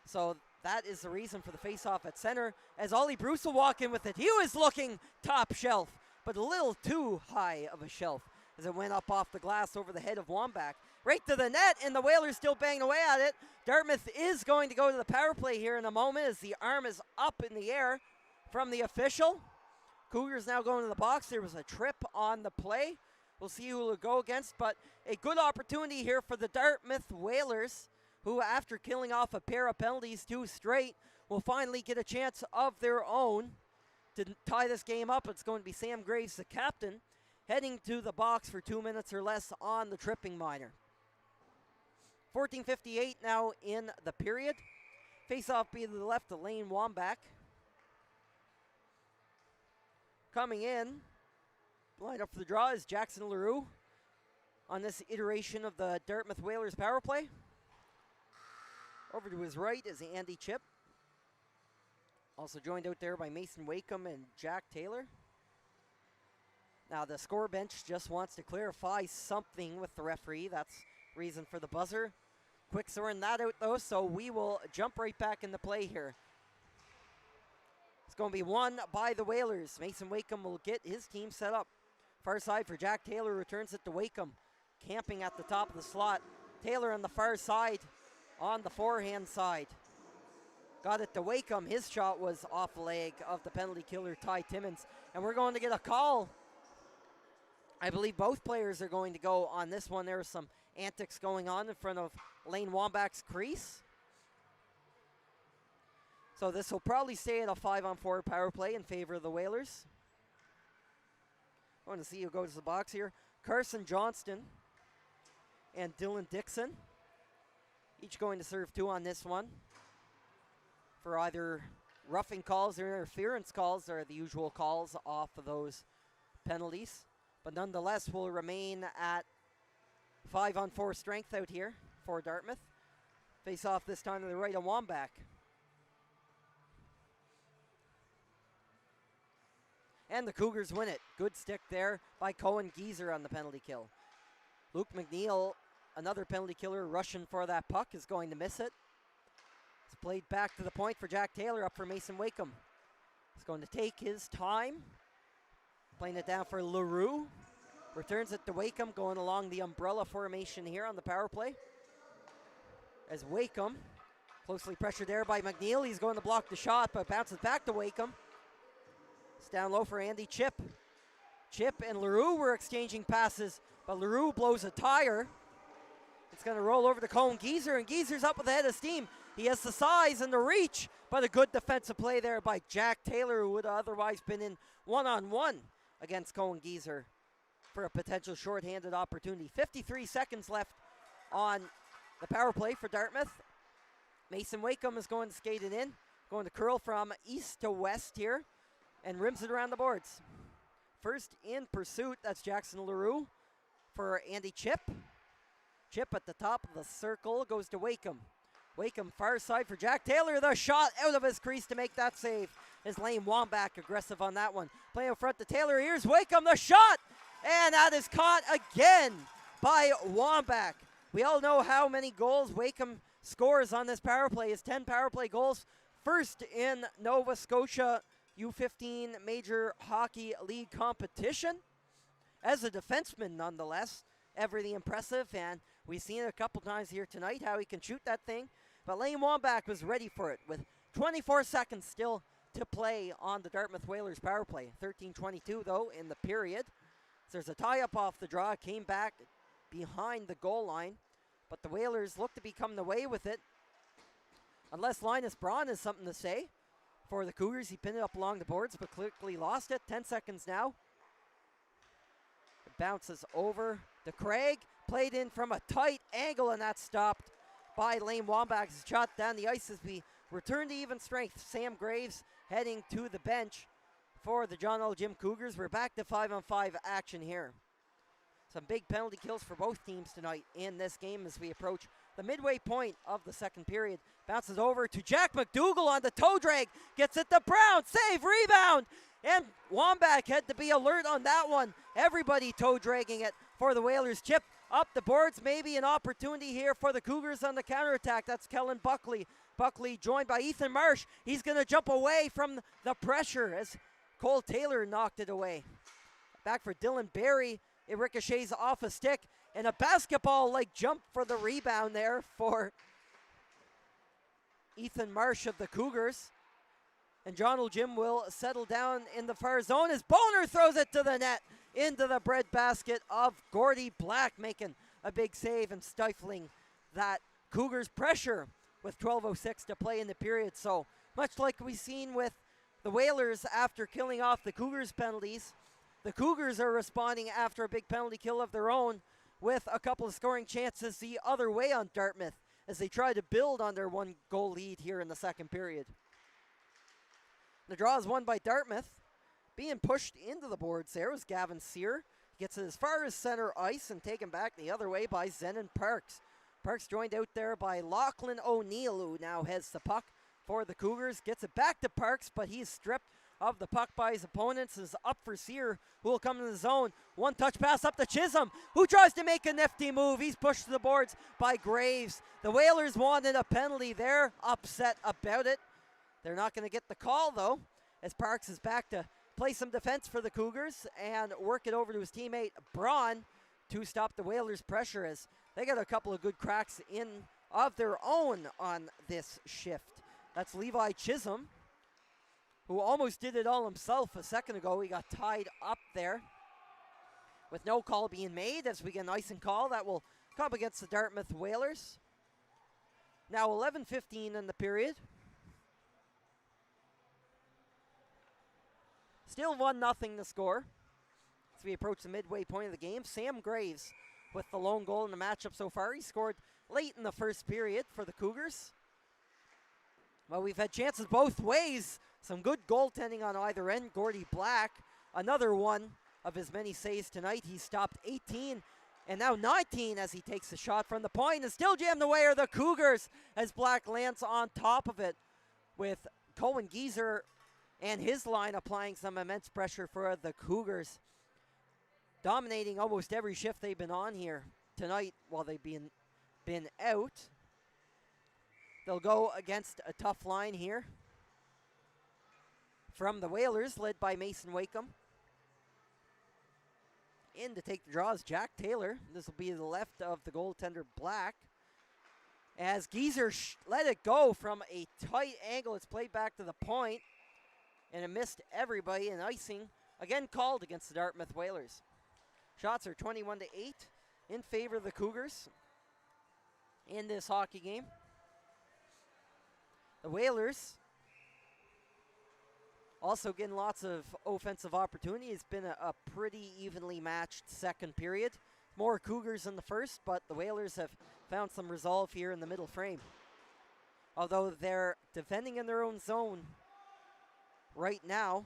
Speaker 1: so that is the reason for the face-off at center, as Ollie Bruce will walk in with it. He was looking top shelf, but a little too high of a shelf as it went up off the glass over the head of Wambach. Right to the net, and the Whalers still banging away at it. Dartmouth is going to go to the power play here in a moment as the arm is up in the air from the official. Cougars now going to the box. There was a trip on the play. We'll see who will go against, but a good opportunity here for the Dartmouth Whalers, who after killing off a pair of penalties, 2 straight, will finally get a chance of their own to tie this game up. It's going to be Sam Graves, the captain, heading to the box for 2 minutes or less on the tripping minor. 14:58 now in the period. Face-off be to the left of Lane Wambach. Coming in, lined up for the draw is Jackson LaRue on this iteration of the Dartmouth Whalers power play. Over to his right is Andy Chip. Also joined out there by Mason Wakeham and Jack Taylor. Now the score bench just wants to clarify something with the referee. That's reason for the buzzer. Quick sorting that out though, so we will jump right back into play here. It's going to be won by the Whalers. Mason Wakeham will get his team set up. Far side for Jack Taylor, returns it to Wakeham. Camping at the top of the slot. Taylor on the far side, on the forehand side. got it to Wakeham. His shot was off the leg of the penalty killer, Ty Timmins. And we're going to get a call. I believe both players are going to go on this one. There are some antics going on in front of Lane Wambach's crease. So this will probably stay at a 5-on-4 power play in favor of the Whalers. I want to see who goes to the box here. Carson Johnston and Dylan Dixon, each going to serve 2 on this one for either roughing calls or interference calls, or the usual calls off of those penalties. But nonetheless, will remain at 5-on-4 strength out here for Dartmouth. Face off this time to the right of Wambach. And the Cougars win it. Good stick there by Cohen Geezer on the penalty kill. Luke McNeil, another penalty killer, rushing for that puck, is going to miss it. It's played back to the point for Jack Taylor, up for Mason Wakeham. He's going to take his time. Playing it down for LaRue. Returns it to Wakeham, going along the umbrella formation here on the power play. As Wakeham, closely pressured there by McNeil. He's going to block the shot, but bounces back to Wakeham. It's down low for Andy Chip. Chip and LaRue were exchanging passes, but LaRue blows a tire. It's going to roll over to Cohen Geezer, and Geezer's up with a head of steam. He has the size and the reach, but a good defensive play there by Jack Taylor, who would have otherwise been in one-on-one against Cohen Geezer for a potential shorthanded opportunity. 53 seconds left on the power play for Dartmouth. Mason Wakeham is going to skate it in, going to curl from east to west here, and rims it around the boards. First in pursuit, that's Jackson LaRue for Andy Chip. Chip at the top of the circle goes to Wakeham. Wakeham far side for Jack Taylor. The shot out of his crease to make that save is Lane Wambach, aggressive on that one. Playing in front to Taylor. Here's Wakeham, the shot! And that is caught again by Wambach. We all know how many goals Wakeham scores on this power play. His 10 power play goals. First in Nova Scotia U15 Major Hockey League competition. As a defenseman, nonetheless, everything impressive, and we've seen it a couple times here tonight how he can shoot that thing. But Lane Wambach was ready for it with 24 seconds still to play on the Dartmouth Whalers power play. 13:22 though in the period. So there's a tie-up off the draw, came back behind the goal line, but the Whalers look to be coming away with it. Unless Linus Braun has something to say for the Cougars. He pinned it up along the boards, but quickly lost it. 10 seconds now. It bounces over to Craig. Played in from a tight angle, and that's stopped by Lane Wambach's shot down the ice as we return to even strength. Sam Graves heading to the bench for the Joneljim Cougars. We're back to 5-on-5 action here. Some big penalty kills for both teams tonight in this game as we approach the midway point of the second period. Bounces over to Jack McDougall on the toe drag. Gets it to Brown. Save, rebound. And Wambach had to be alert on that one. Everybody toe dragging it for the Whalers. Chip up the boards. Maybe an opportunity here for the Cougars on the counterattack. That's Kellen Buckley. Buckley joined by Ethan Marsh. He's going to jump away from the pressure as Cole Taylor knocked it away. Back for Dylan Barry. It ricochets off a stick. And a basketball-like jump for the rebound there for Ethan Marsh of the Cougars. And Joneljim will settle down in the far zone as Boner throws it to the net into the breadbasket of Gordy Black, making a big save and stifling that Cougars pressure with 12:06 to play in the period. So much like we've seen with the Whalers after killing off the Cougars penalties, the Cougars are responding after a big penalty kill of their own with a couple of scoring chances the other way on Dartmouth as they try to build on their 1-goal lead here in the second period. The draw is won by Dartmouth. Being pushed into the boards there was Gavin Sear. Gets it as far as center ice and taken back the other way by Zenon Parks. Parks joined out there by Lachlan O'Neill, who now has the puck for the Cougars. Gets it back to Parks, but he's stripped of the puck by his opponents. Is up for Sear, who will come to the zone. One touch pass up to Chisholm, who tries to make a nifty move. He's pushed to the boards by Graves. The Whalers wanted a penalty there, upset about it. They're not going to get the call, though, as Parks is back to play some defense for the Cougars and work it over to his teammate Braun to stop the Whalers' pressure, as they got a couple of good cracks in of their own on this shift. That's Levi Chisholm, who almost did it all himself a second ago. He got tied up there with no call being made as we get an icing call that will come against the Dartmouth Whalers. Now 11:15 in the period. Still 1-0 the score as we approach the midway point of the game. Sam Graves with the lone goal in the matchup so far. He scored late in the first period for the Cougars. Well, we've had chances both ways. Some good goaltending on either end. Gordy Black, another one of his many saves tonight. He stopped 18 and now 19 as he takes a shot from the point and still jammed away are the Cougars as Black lands on top of it with Cohen Geezer and his line applying some immense pressure for the Cougars, dominating almost every shift they've been on here tonight while they've been out. They'll go against a tough line here from the Whalers, led by Mason Wakeham. In to take the draw is Jack Taylor. This will be the left of the goaltender Black. As Geezer let it go from a tight angle, it's played back to the point, and it missed everybody. And icing again called against the Dartmouth Whalers. Shots are 21-8 in favor of the Cougars in this hockey game. The Whalers also getting lots of offensive opportunity. It's been a pretty evenly matched second period. More Cougars in the first, but the Whalers have found some resolve here in the middle frame. Although they're defending in their own zone right now,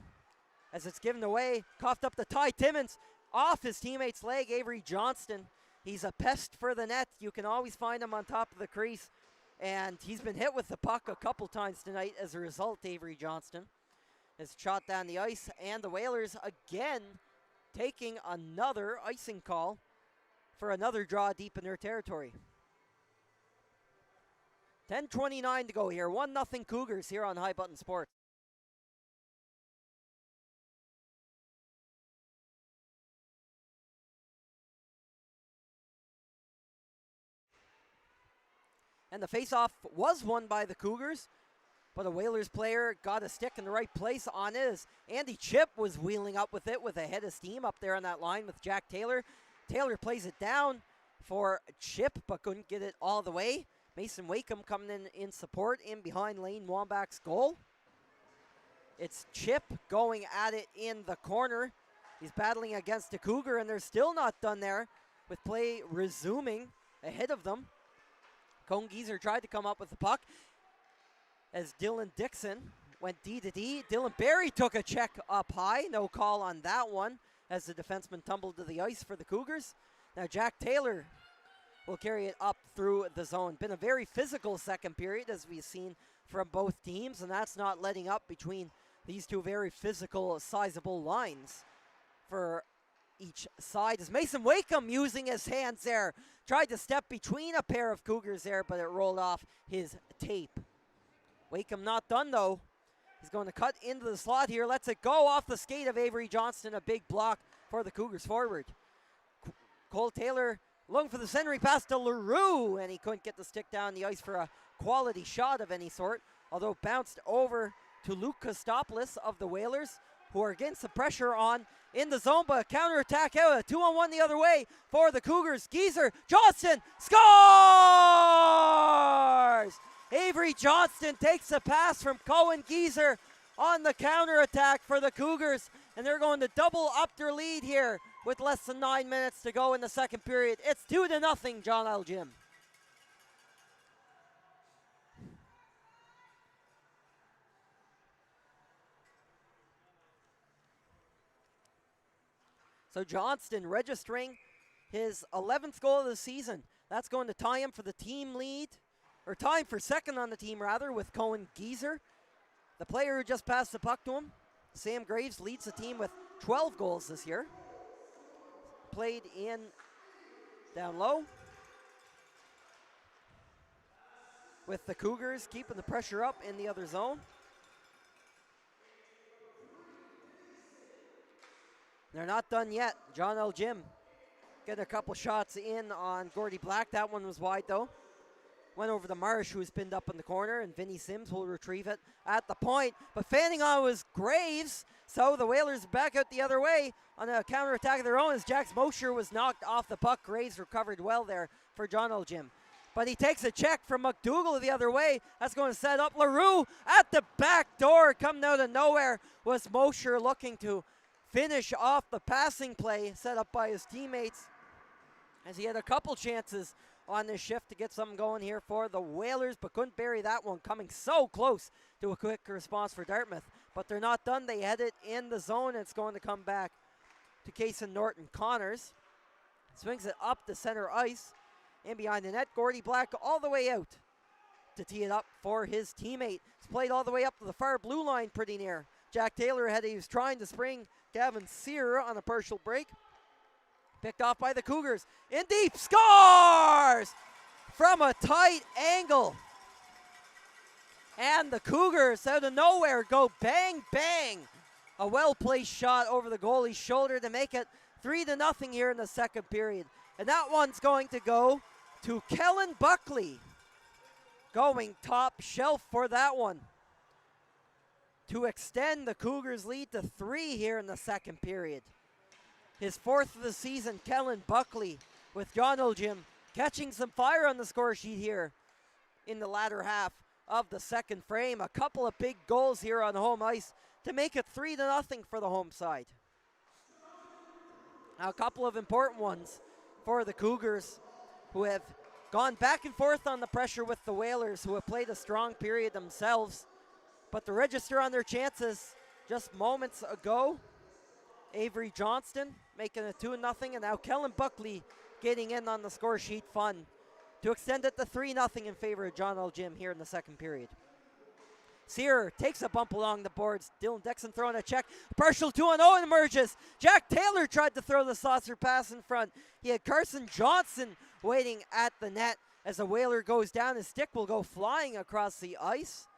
Speaker 1: as it's given away, coughed up to Ty Timmins, off his teammate's leg, Avery Johnston. He's a pest for the net. You can always find him on top of the crease, and he's been hit with the puck a couple times tonight as a result. Avery Johnston is shot down the ice, and the Whalers again taking another icing call for another draw deep in their territory. 10:29 to go here. 1-0 Cougars here on High Button Sports. And the faceoff was won by the Cougars, but a Whalers player got a stick in the right place on it as Andy Chip was wheeling up with it with a head of steam up there on that line with Jack Taylor. Taylor plays it down for Chip, but couldn't get it all the way. Mason Wakeham coming in support in behind Lane Wambach's goal. It's Chip going at it in the corner. He's battling against a Cougar, and they're still not done there with play resuming ahead of them. Cohen Geezer tried to come up with the puck as Dylan Dixon went D to D. Dylan Barry took a check up high. No call on that one as the defenseman tumbled to the ice for the Cougars. Now Jack Taylor will carry it up through the zone. Been a very physical second period as we've seen from both teams, and that's not letting up between these two very physical, sizable lines for each side. As Mason Wakeham using his hands there, tried to step between a pair of Cougars there, but it rolled off his tape. Wakeham not done though. He's going to cut into the slot here, lets it go off the skate of Avery Johnston. A big block for the Cougars forward. Cole Taylor looking for the centering pass to LaRue, and he couldn't get the stick down the ice for a quality shot of any sort, although bounced over to Luke Kostopoulos of the Whalers, who are getting some pressure on in the zone, but a counterattack out, a 2-on-1 the other way for the Cougars. Geezer, Johnston, scores! Avery Johnston takes a pass from Cohen Geezer on the counterattack for the Cougars, and they're going to double up their lead here with less than 9 minutes to go in the second period. It's 2-0, Joneljim. So Johnston registering his 11th goal of the season. That's going to tie him for the team lead, or tie him for second on the team rather, with Cohen Geezer. The player who just passed the puck to him, Sam Graves, leads the team with 12 goals this year. Played in down low with the Cougars keeping the pressure up in the other zone. They're not done yet. Joneljim getting a couple shots in on Gordy Black. That one was wide though. Went over to Marsh, who was pinned up in the corner, and Vinny Sims will retrieve it at the point. But fanning on was Graves, so the Whalers back out the other way on a counterattack of their own as Jax Mosher was knocked off the puck. Graves recovered well there for Joneljim. But he takes a check from McDougall the other way. That's going to set up LaRue at the back door. Coming out of nowhere was Mosher looking to finish off the passing play set up by his teammates, as he had a couple chances on this shift to get something going here for the Whalers, but couldn't bury that one, coming so close to a quick response for Dartmouth. But they're not done. They had it in the zone, and it's going to come back to Kaysen Norton. Connors swings it up the center ice, and behind the net, Gordy Black all the way out to tee it up for his teammate. It's played all the way up to the far blue line pretty near. Jack Taylor he was trying to spring Gavin Sear on a partial break. Picked off by the Cougars. In deep, scores! From a tight angle. And the Cougars out of nowhere go bang, bang. A well-placed shot over the goalie's shoulder to make it 3-0 here in the second period. And that one's going to go to Kellen Buckley. Going top shelf for that one, to extend the Cougars' lead to 3 here in the second period. His 4th of the season, Kellen Buckley, with Joneljim catching some fire on the score sheet here in the latter half of the second frame. A couple of big goals here on home ice to make it 3-0 for the home side. Now, a couple of important ones for the Cougars, who have gone back and forth on the pressure with the Whalers, who have played a strong period themselves. But the register on their chances just moments ago, Avery Johnston making it 2-0, and now Kellen Buckley getting in on the score sheet fun to extend it to 3-0 in favor of Joneljim here in the second period. Sear takes a bump along the boards. Dylan Dixon throwing a check. Partial 2-0 emerges. Jack Taylor tried to throw the saucer pass in front. He had Carson Johnson waiting at the net. As the Whaler goes down, his stick will go flying across the ice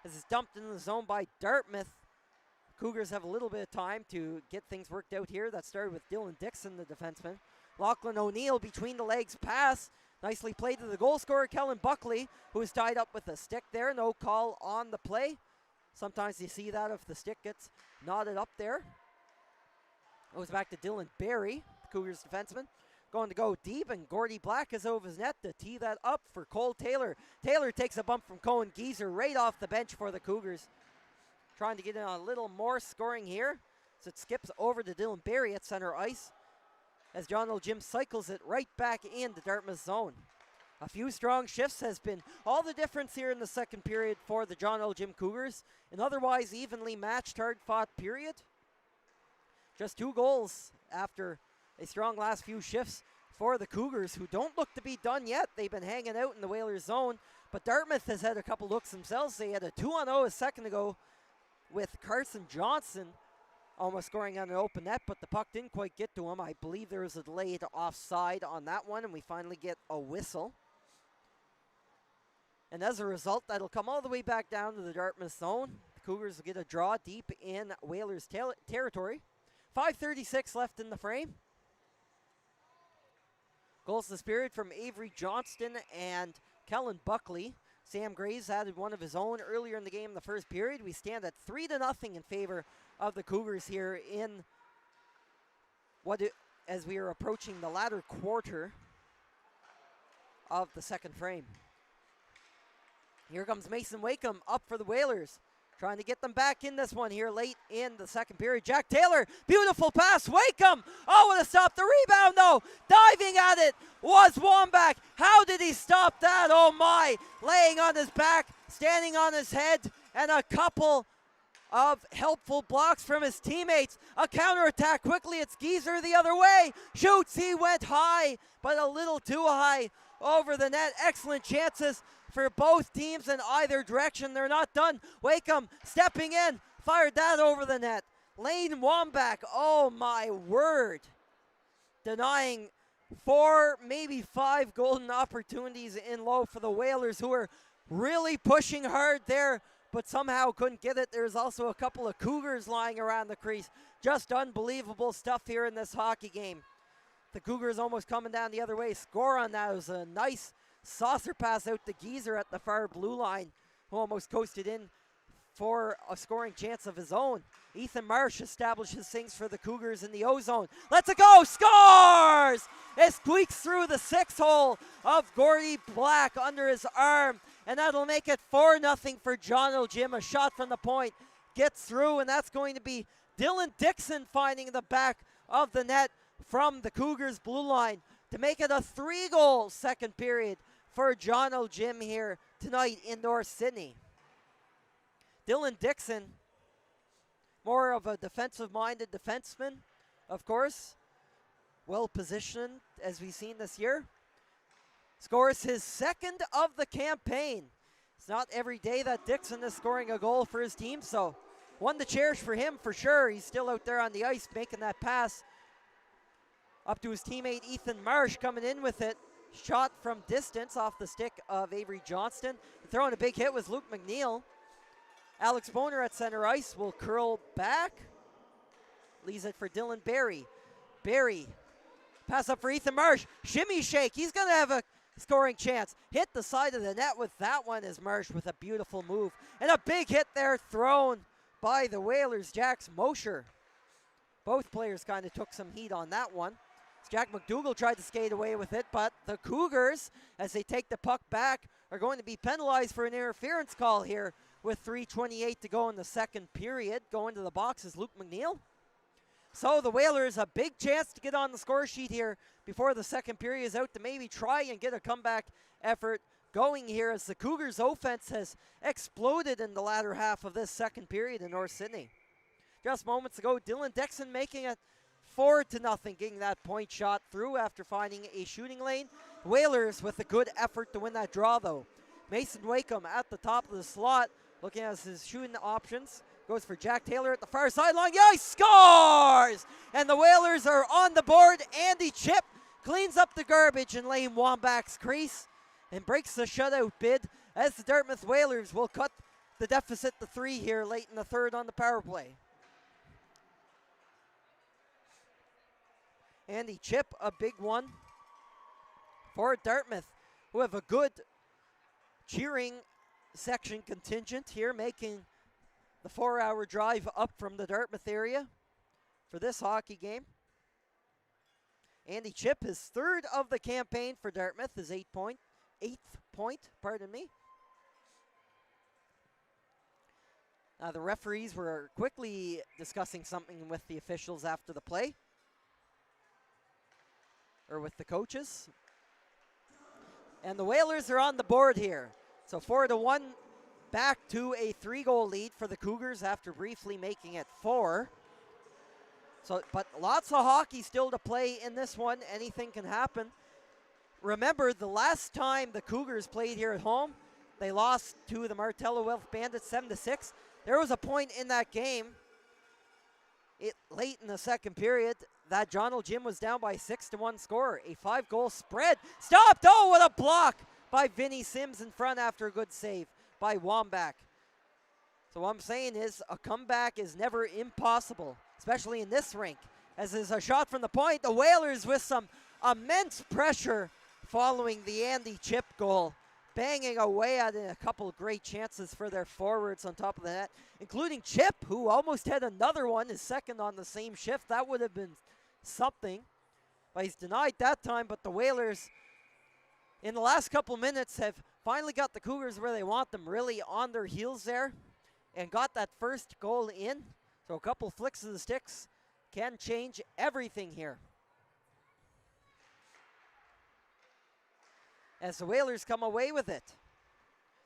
Speaker 1: as it's dumped into the zone by Dartmouth. Cougars have a little bit of time to get things worked out here. That started with Dylan Dixon, the defenseman. Lachlan O'Neill between the legs pass. Nicely played to the goal scorer, Kellen Buckley, who is tied up with a stick there. No call on the play. Sometimes you see that if the stick gets knotted up there. Goes back to Dylan Barry, the Cougars defenseman. Going to go deep, and Gordy Black is over his net to tee that up for Cole Taylor. Taylor takes a bump from Cohen Geezer right off the bench for the Cougars. Trying to get in a little more scoring here. So it skips over to Dylan Barry at center ice, as Joneljim cycles it right back into Dartmouth zone. A few strong shifts has been all the difference here in the second period for the Joneljim Cougars. An otherwise evenly matched, hard-fought period. Just 2 goals after a strong last few shifts for the Cougars, who don't look to be done yet. They've been hanging out in the Whalers zone, but Dartmouth has had a couple looks themselves. They had a 2-0 a second ago with Carson Johnson almost scoring on an open net, but the puck didn't quite get to him. I believe there was a delayed offside on that one, and we finally get a whistle. And as a result, that'll come all the way back down to the Dartmouth zone. The Cougars will get a draw deep in Whalers territory. 5:36 left in the frame. Goals to the Spirit from Avery Johnston and Kellen Buckley. Sam Graves added one of his own earlier in the game in the first period. We stand at 3-0 in favor of the Cougars here in as we are approaching the latter quarter of the second frame. Here comes Mason Wakeham up for the Whalers, trying to get them back in this one here late in the second period. Jack Taylor, beautiful pass. Wakeham, would have stopped the rebound though. Diving at it was Wambach. How did he stop that? Oh my, laying on his back, standing on his head, and a couple of helpful blocks from his teammates. A counterattack quickly. It's Geezer the other way. Shoots, he went high, but a little too high over the net. Excellent chances for both teams in either direction. They're not done. Wakeham stepping in, fired that over the net. Lane Wambach, oh my word. Denying 4, maybe 5 golden opportunities in low for the Whalers, who are really pushing hard there, but somehow couldn't get it. There's also a couple of Cougars lying around the crease. Just unbelievable stuff here in this hockey game. The Cougars almost coming down the other way. Score on that. It was a nice saucer pass out to Geezer at the far blue line, who almost coasted in for a scoring chance of his own. Ethan Marsh establishes things for the Cougars in the O-zone. Let's go, scores! It squeaks through the 6-hole of Gordy Black under his arm, and that'll make it 4-0 for Joneljim. A shot from the point gets through, and that's going to be Dylan Dixon finding the back of the net from the Cougars blue line to make it a 3-goal second period for Joneljim here tonight in North Sydney. Dylan Dixon, more of a defensive-minded defenseman, of course. Well-positioned, as we've seen this year. Scores his second of the campaign. It's not every day that Dixon is scoring a goal for his team, so one to cherish for him for sure. He's still out there on the ice making that pass up to his teammate Ethan Marsh, coming in with it. Shot from distance off the stick of Avery Johnston. Throwing a big hit was Luke McNeil. Alex Boner at center ice will curl back. Leaves it for Dylan Barry. Barry, pass up for Ethan Marsh. Shimmy shake, he's gonna have a scoring chance. Hit the side of the net with that one is Marsh with a beautiful move. And a big hit there thrown by the Whalers, Jax Mosher. Both players kind of took some heat on that one. Jack McDougall tried to skate away with it, but the Cougars, as they take the puck back, are going to be penalized for an interference call here with 3:28 to go in the second period. Going to the box is Luke McNeil. So the Whalers, a big chance to get on the score sheet here before the second period is out to maybe try and get a comeback effort going here, as the Cougars' offense has exploded in the latter half of this second period in North Sydney. Just moments ago, Dylan Dixon making it 4-0, getting that point shot through after finding a shooting lane. Whalers with a good effort to win that draw, though. Mason Wakeham at the top of the slot, looking at his shooting options. Goes for Jack Taylor at the far sideline. Yeah, he scores! And the Whalers are on the board. Andy Chip cleans up the garbage in Lane Wambach's crease and breaks the shutout bid, as the Dartmouth Whalers will cut the deficit to 3 here late in the third on the power play. Andy Chip, a big one for Dartmouth, who have a good cheering section contingent here, making the 4-hour drive up from the Dartmouth area for this hockey game. Andy Chip, his third of the campaign for Dartmouth, his eighth point, pardon me. The referees were quickly discussing something with the officials after the play, or with the coaches. And the Whalers are on the board here. So 4-1, back to a 3-goal lead for the Cougars after briefly making it 4. So, but lots of hockey still to play in this one. Anything can happen. Remember, the last time the Cougars played here at home, they lost to the Martello Wealth Bandits 7-6. There was a point in that game, late in the second period, that Joneljim was down by 6-1 score. A 5-goal spread. Stopped! Oh, what a block by Vinny Sims in front after a good save by Wambach. So what I'm saying is a comeback is never impossible, especially in this rink. As is a shot from the point, the Whalers with some immense pressure following the Andy Chip goal, banging away at a couple of great chances for their forwards on top of the net, including Chip, who almost had another one, his second on the same shift. That would have been something, but he's denied that time. But the Whalers, in the last couple minutes, have finally got the Cougars where they want them, really on their heels there, and got that first goal in. So a couple flicks of the sticks can change everything here. As the Whalers come away with it.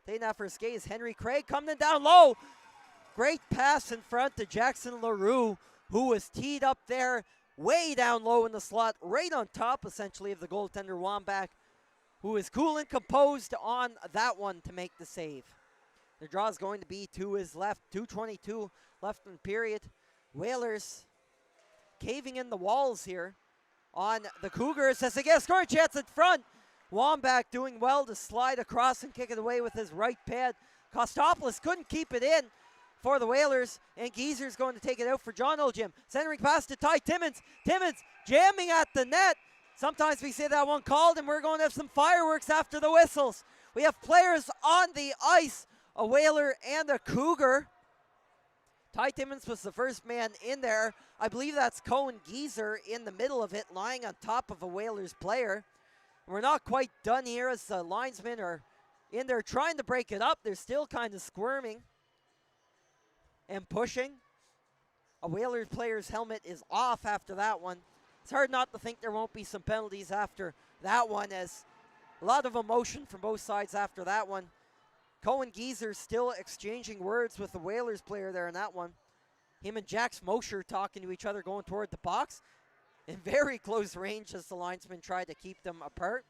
Speaker 1: Taking that for a skate is Henry Craig, coming down low. Great pass in front to Jackson LaRue, who was teed up there way down low in the slot, right on top essentially of the goaltender Wambach, who is cool and composed on that one to make the save. The draw is going to be to his left, 2:22 left in the period. Whalers caving in the walls here on the Cougars as they get a scoring chance in front. Wambach doing well to slide across and kick it away with his right pad. Kostopoulos couldn't keep it in for the Whalers, and Geezer's going to take it out for Joneljim. Centering pass to Ty Timmins. Timmins jamming at the net, Sometimes we say that one called and we're going to have some fireworks after the whistles. We have players on the ice, a Whaler and a Cougar. Ty Timmins was the first man in there. I believe that's Cohen Geezer in the middle of it, lying on top of a Whalers player. We're not quite done here as the linesmen are in there trying to break it up. They're still kind of squirming and pushing. A Whalers player's helmet is off after that one. It's hard not to think there won't be some penalties after that one, as a lot of emotion from both sides after that one. Cohen Geezer still exchanging words with the Whalers player there in that one. Him and Jax Mosher talking to each other going toward the box in very close range as the linesmen try to keep them apart.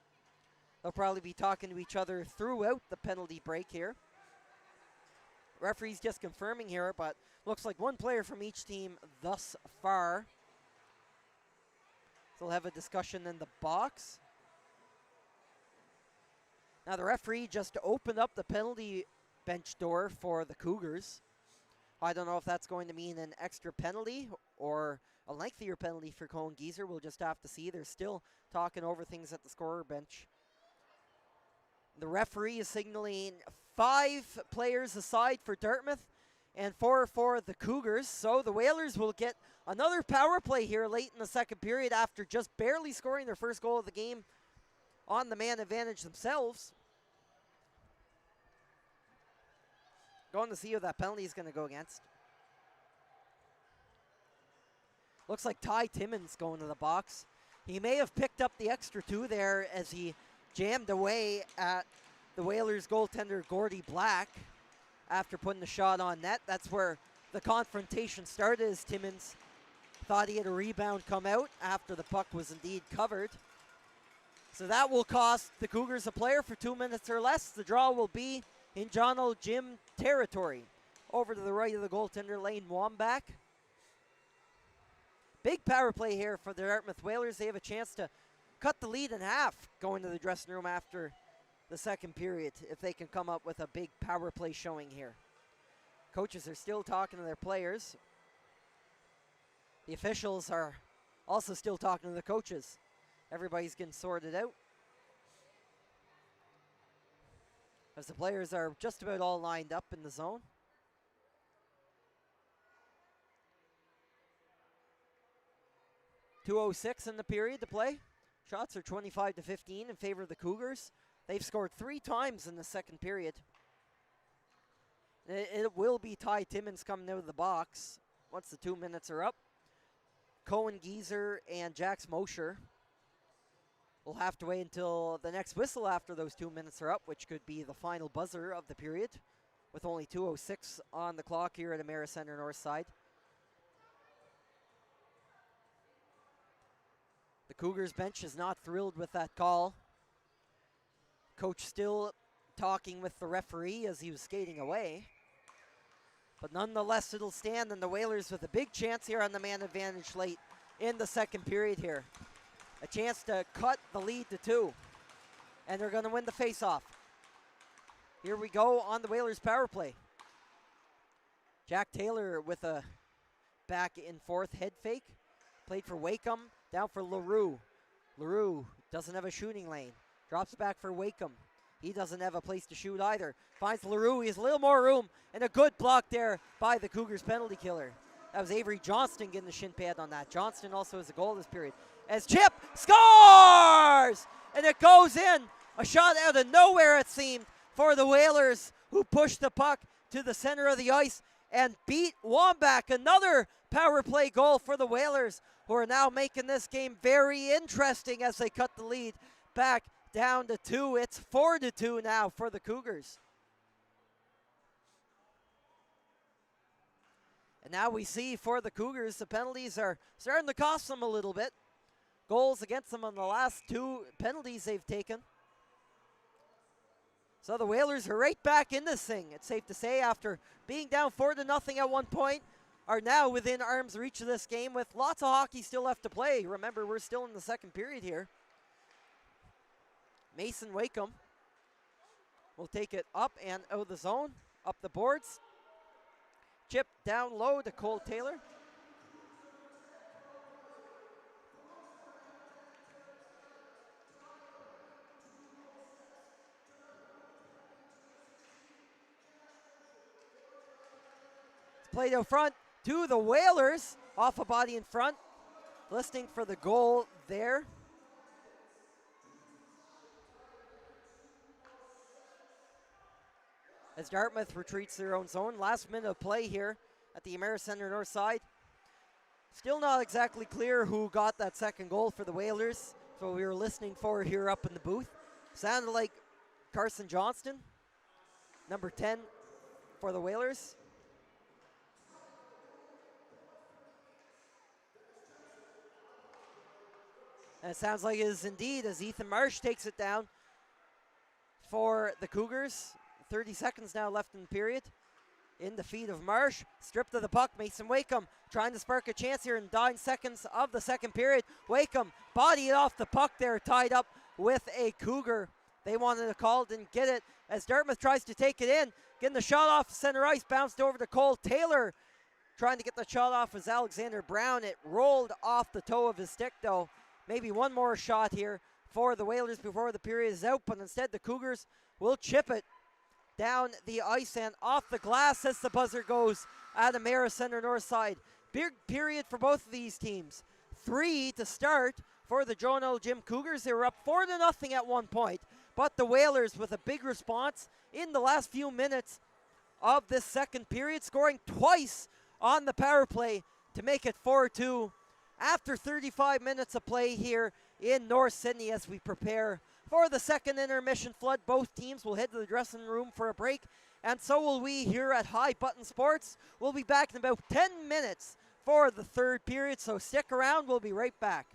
Speaker 1: They'll probably be talking to each other throughout the penalty break here. Referee's just confirming here, but looks like one player from each team thus far. So we'll have a discussion in the box. Now the referee just opened up the penalty bench door for the Cougars. I don't know if that's going to mean an extra penalty or a lengthier penalty for Cohen Geezer. We'll just have to see. They're still talking over things at the scorer bench. The referee is signaling 5 players aside for Dartmouth and 4 for the Cougars. So the Whalers will get another power play here late in the second period after just barely scoring their first goal of the game on the man advantage themselves. Going to see who that penalty is going to go against. Looks like Ty Timmins going to the box. He may have picked up the extra 2 there as he jammed away at the Whalers goaltender Gordy Black after putting the shot on net. That's where the confrontation started, as Timmins thought he had a rebound come out after the puck was indeed covered. So that will cost the Cougars a player for 2 minutes or less. The draw will be in Joneljim territory. Over to the right of the goaltender, Lane Wambach. Big power play here for the Dartmouth Whalers. They have a chance to cut the lead in half going to the dressing room after the second period if they can come up with a big power play showing here. Coaches are still talking to their players. The officials are also still talking to the coaches. Everybody's getting sorted out, as the players are just about all lined up in the zone. .206 in the period to play. Shots are 25-15 in favor of the Cougars. They've scored 3 times in the second period. It will be Ty Timmins coming out of the box once the 2 minutes are up. Cohen Geezer and Jax Mosher will have to wait until the next whistle after those 2 minutes are up, which could be the final buzzer of the period, with only .206 on the clock here at Emera Center Northside. The Cougars bench is not thrilled with that call. Coach still talking with the referee as he was skating away. But nonetheless, it'll stand, and the Whalers with a big chance here on the man advantage late in the second period here. A chance to cut the lead to 2. And they're going to win the faceoff. Here we go on the Whalers power play. Jack Taylor with a back and forth head fake. Played for Wakeham, down for LaRue. LaRue doesn't have a shooting lane. Drops back for Wakeham. He doesn't have a place to shoot either. Finds LaRue. He has a little more room, and a good block there by the Cougars penalty killer. That was Avery Johnston getting the shin pad on that. Johnston also has a goal this period. As Chip scores! And it goes in. A shot out of nowhere, it seemed, for the Whalers, who pushed the puck to the center of the ice and beat Wambach. Another power play goal for the Whalers, who are now making this game very interesting as they cut the lead back down to 2. It's 4-2 now for the Cougars. And now we see for the Cougars, the penalties are starting to cost them a little bit. Goals against them on the last 2 penalties they've taken. So the Whalers are right back in this thing, it's safe to say, after being down 4-0 at one point, are now within arm's reach of this game with lots of hockey still left to play. Remember, we're still in the second period here. Mason Wakeham will take it up and out of the zone, up the boards. Chip down low to Cole Taylor. Played out front to the Whalers. Off a body in front. Listening for the goal there. As Dartmouth retreats to their own zone. Last minute of play here at the Emera Center North side. Still not exactly clear who got that second goal for the Whalers. So we were listening for here up in the booth. Sounded like Carson Johnston, number 10 for the Whalers. And it sounds like it is indeed, as Ethan Marsh takes it down for the Cougars. 30 seconds now left in the period. In the feet of Marsh, stripped of the puck, Mason Wakeham trying to spark a chance here in 9 seconds of the second period. Wakeham bodied off the puck there, tied up with a Cougar. They wanted a call, didn't get it, as Dartmouth tries to take it in. Getting the shot off center ice, bounced over to Cole Taylor. Trying to get the shot off was Alexander Brown. It rolled off the toe of his stick though. Maybe one more shot here for the Whalers before the period is out, but instead the Cougars will chip it down the ice and off the glass as the buzzer goes at Emera Center North side. Big period for both of these teams. 3 to start for the Joneljim Cougars. They were up 4-0 at one point, but the Whalers with a big response in the last few minutes of this second period, scoring twice on the power play to make it 4-2 after 35 minutes of play here in North Sydney as we prepare for the second intermission flood. Both teams will head to the dressing room for a break, and so will we here at High Button Sports. We'll be back in about 10 minutes for the third period, so stick around. We'll be right back.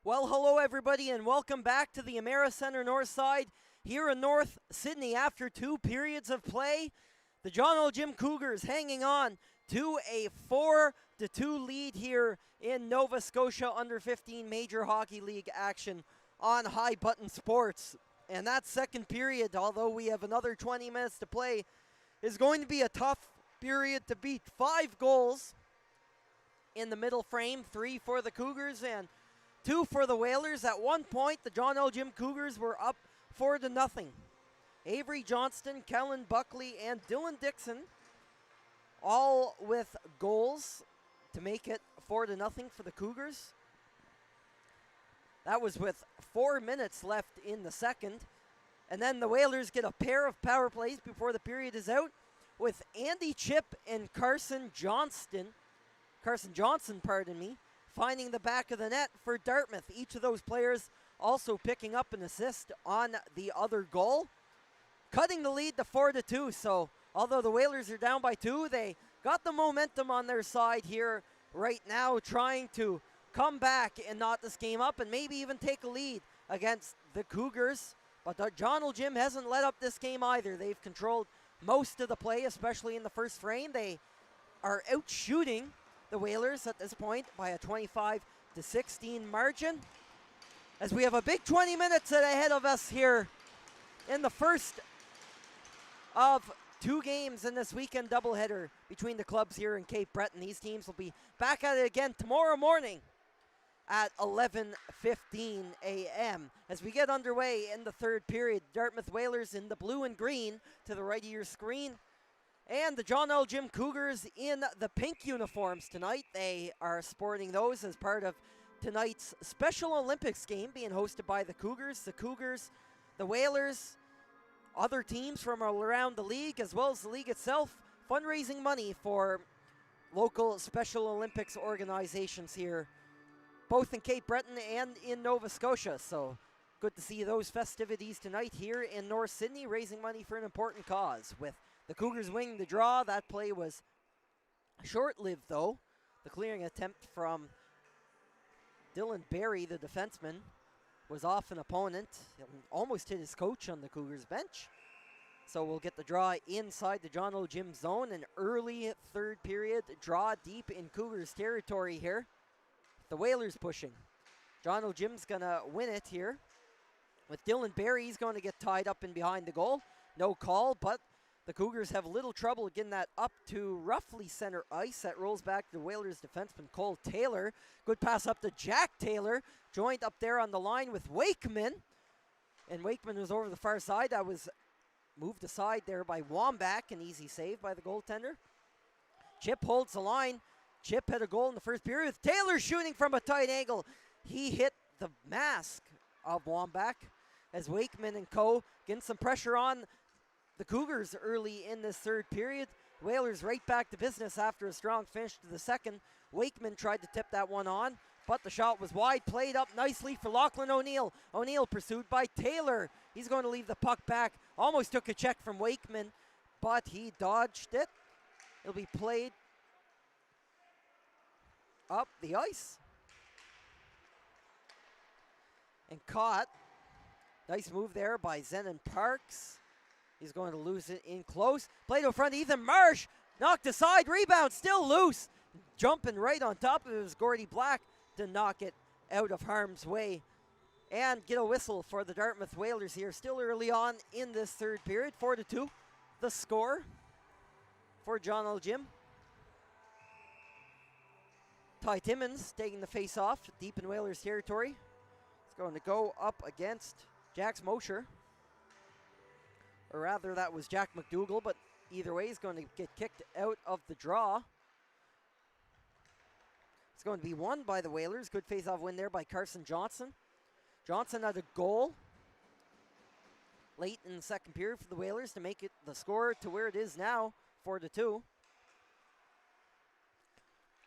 Speaker 1: Well, hello everybody and welcome back to the Amera Center North Side here in North Sydney. After 2 periods of play, the Joneljim Cougars hanging on to a 4-2 lead here in Nova Scotia Under 15 Major Hockey League action on High Button Sports. And that second period, although we have another 20 minutes to play, is going to be a tough period to beat. 5 goals in the middle frame, 3 for the Cougars and 2 for the Whalers. At one point, the Joneljim Cougars were up 4-0. Avery Johnston, Kellen Buckley, and Dylan Dixon, all with goals to make it 4-0 for the Cougars. That was with 4 minutes left in the second. And then the Whalers get a pair of power plays before the period is out with Andy Chip and Carson Johnson, finding the back of the net for Dartmouth. Each of those players also picking up an assist on the other goal, cutting the lead to 4-2. So although the Whalers are down by 2, they got the momentum on their side here right now, trying to come back and knot this game up and maybe even take a lead against the Cougars. But the Joneljim hasn't let up this game either. They've controlled most of the play, especially in the first frame. They are out shooting the Whalers at this point by a 25-16 margin, as we have a big 20 minutes ahead of us here in the first of 2 games in this weekend doubleheader between the clubs here in Cape Breton. These teams will be back at it again tomorrow morning at 11:15 a.m. As we get underway in the third period, Dartmouth Whalers in the blue and green to the right of your screen, and the Joneljim Cougars in the pink uniforms tonight. They are sporting those as part of tonight's Special Olympics game being hosted by the Cougars. The Cougars, the Whalers, other teams from around the league, as well as the league itself, fundraising money for local Special Olympics organizations here, both in Cape Breton and in Nova Scotia. So good to see those festivities tonight here in North Sydney, raising money for an important cause. With the Cougars winning the draw, that play was short-lived though. The clearing attempt from Dylan Barry, the defenseman, was off an opponent. He almost hit his coach on the Cougars bench. So we'll get the draw inside the Joneljim zone. An early third period draw deep in Cougars territory here. The Whalers pushing. Joneljim's gonna win it here. With Dylan Barry, he's going to get tied up in behind the goal. No call, but the Cougars have little trouble getting that up to roughly center ice. That rolls back to the Whalers defenseman Cole Taylor. Good pass up to Jack Taylor. Joined up there on the line with Wakeman. And Wakeman was over the far side. That was moved aside there by Wambach. An easy save by the goaltender. Chip holds the line. Chip had a goal in the first period. Taylor shooting from a tight angle. He hit the mask of Wambach as Wakeman and co getting some pressure on the Cougars early in this third period. Whalers right back to business after a strong finish to the second. Wakeman tried to tip that one on, but the shot was wide, played up nicely for Lachlan O'Neill. O'Neill pursued by Taylor. He's going to leave the puck back. Almost took a check from Wakeman, but he dodged it. It'll be played up the ice and caught. Nice move there by Zenon Parks. He's going to lose it in close. Play to front, Ethan Marsh. Knocked aside, rebound, still loose. Jumping right on top of it was Gordy Black to knock it out of harm's way. And get a whistle for the Dartmouth Whalers here. Still early on in this third period. 4-2, the score for Joneljim. Ty Timmins taking the face-off deep in Whalers territory. It's going to go up against Jax Mosher. Or rather, that was Jack McDougall, but either way, he's going to get kicked out of the draw. It's going to be won by the Whalers. Good face-off win there by Carson Johnson. Johnson had a goal late in the second period for the Whalers to make it the score to where it is now, 4-2.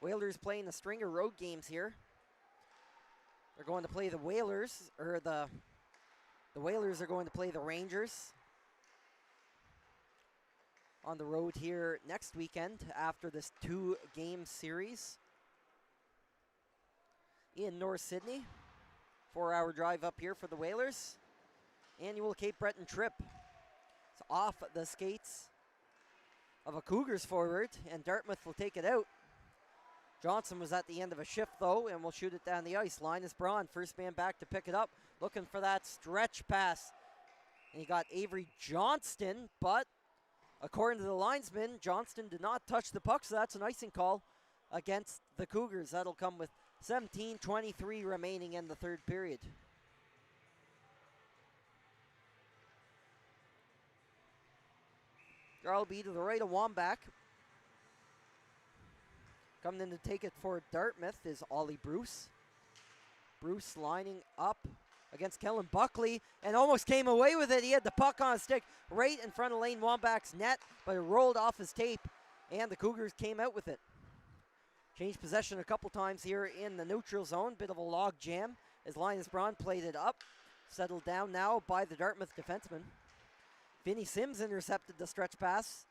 Speaker 1: Whalers playing a string of road games here. They're going to play the Whalers, or the Whalers are going to play the Rangers on the road here next weekend after this 2-game series in North Sydney. 4-hour drive up here for the Whalers. Annual Cape Breton trip. It's off the skates of a Cougars forward, and Dartmouth will take it out. Johnson was at the end of a shift, though, and will shoot it down the ice. Linus Braun, first man back to pick it up, looking for that stretch pass. And he got Avery Johnston, but according to the linesman, Johnston did not touch the puck, so that's an icing call against the Cougars. That'll come with 17:23 remaining in the third period. Darrell B to the right of Wambach. Coming in to take it for Dartmouth is Ollie Bruce. Bruce lining up against Kellen Buckley and almost came away with it. He had the puck on a stick right in front of Lane Wambach's net, but it rolled off his tape, and the Cougars came out with it. Changed possession a couple times here in the neutral zone. Bit of a log jam as Linus Braun played it up. Settled down now by the Dartmouth defenseman. Vinny Sims intercepted the stretch pass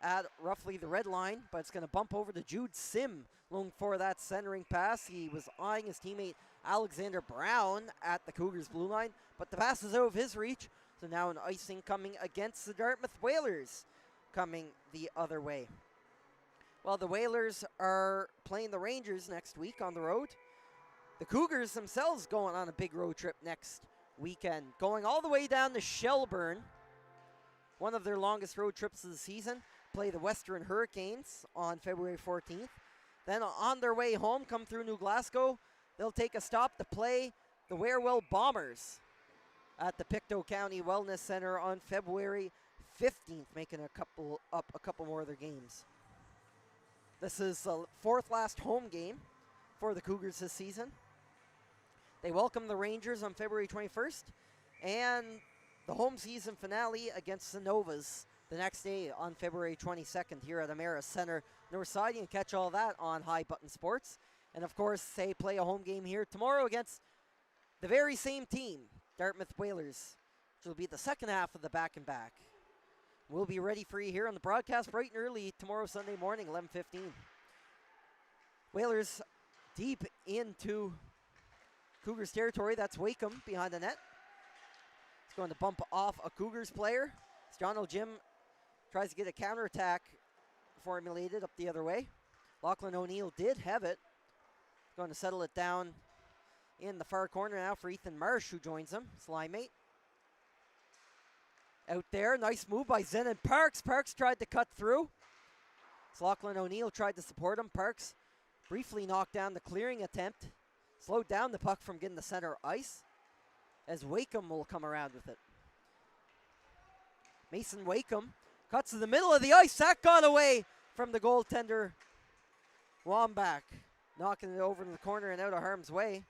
Speaker 1: at roughly the red line, but it's going to bump over to Jude Sim looking for that centering pass. He was eyeing his teammate Alexander Brown at the Cougars blue line, but the pass is out of his reach. So now an icing coming against the Dartmouth Whalers, coming the other way. Well, the Whalers are playing the Rangers next week on the road. The Cougars themselves going on a big road trip next weekend, going all the way down to Shelburne, one of their longest road trips of the season. Play the Western Hurricanes on February 14th. Then on their way home, come through New Glasgow. They'll take a stop to play the Warewell Bombers at the Pictou County Wellness Center on February 15th, making a couple more of their games. This is the fourth last home game for the Cougars this season. They welcome the Rangers on February 21st, and the home season finale against the Novas the next day on February 22nd here at Amera Center Northside. You can catch all that on High Button Sports. And of course, they play a home game here tomorrow against the very same team, Dartmouth Whalers, which will be the second half of the back-and-back. We'll be ready for you here on the broadcast bright and early tomorrow, Sunday morning, 11:15. Whalers deep into Cougars territory. That's Wakeham behind the net. He's going to bump off a Cougars player. Joneljim tries to get a counterattack formulated up the other way. Lachlan O'Neill did have it. Going to settle it down in the far corner now for Ethan Marsh, who joins him, his line mate. Out there, nice move by Zenon Parks. Parks tried to cut through. So Lachlan O'Neill tried to support him. Parks briefly knocked down the clearing attempt. Slowed down the puck from getting the center ice, as Wakeham will come around with it. Mason Wakeham cuts to the middle of the ice. That got away from the goaltender, Wambach. Knocking it over to the corner and out of harm's way.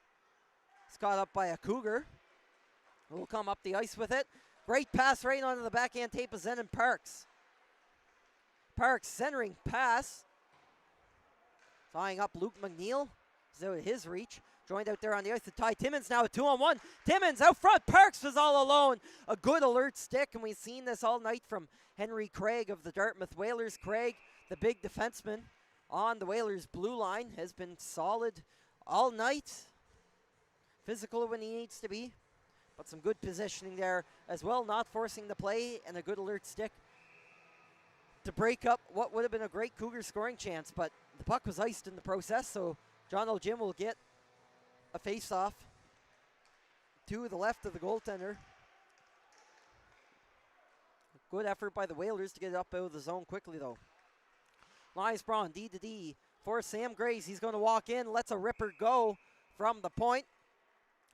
Speaker 1: It's caught up by a Cougar, who will come up the ice with it. Great pass right onto the backhand tape of Zenon Parks. Parks centering pass. Tying up Luke McNeil. He's out of his reach. Joined out there on the ice to Ty Timmins now, a 2-on-1. Timmins out front. Parks was all alone. A good alert stick, and we've seen this all night from Henry Craig of the Dartmouth Whalers. Craig, the big defenseman on the Whalers blue line, has been solid all night. Physical when he needs to be, but some good positioning there as well, not forcing the play, and a good alert stick to break up what would have been a great Cougar scoring chance, but the puck was iced in the process, so Joneljim will get a face-off to the left of the goaltender. Good effort by the Whalers to get it up out of the zone quickly, though. Linus Braun, D to D for Sam Grace. He's going to walk in, lets a ripper go from the point.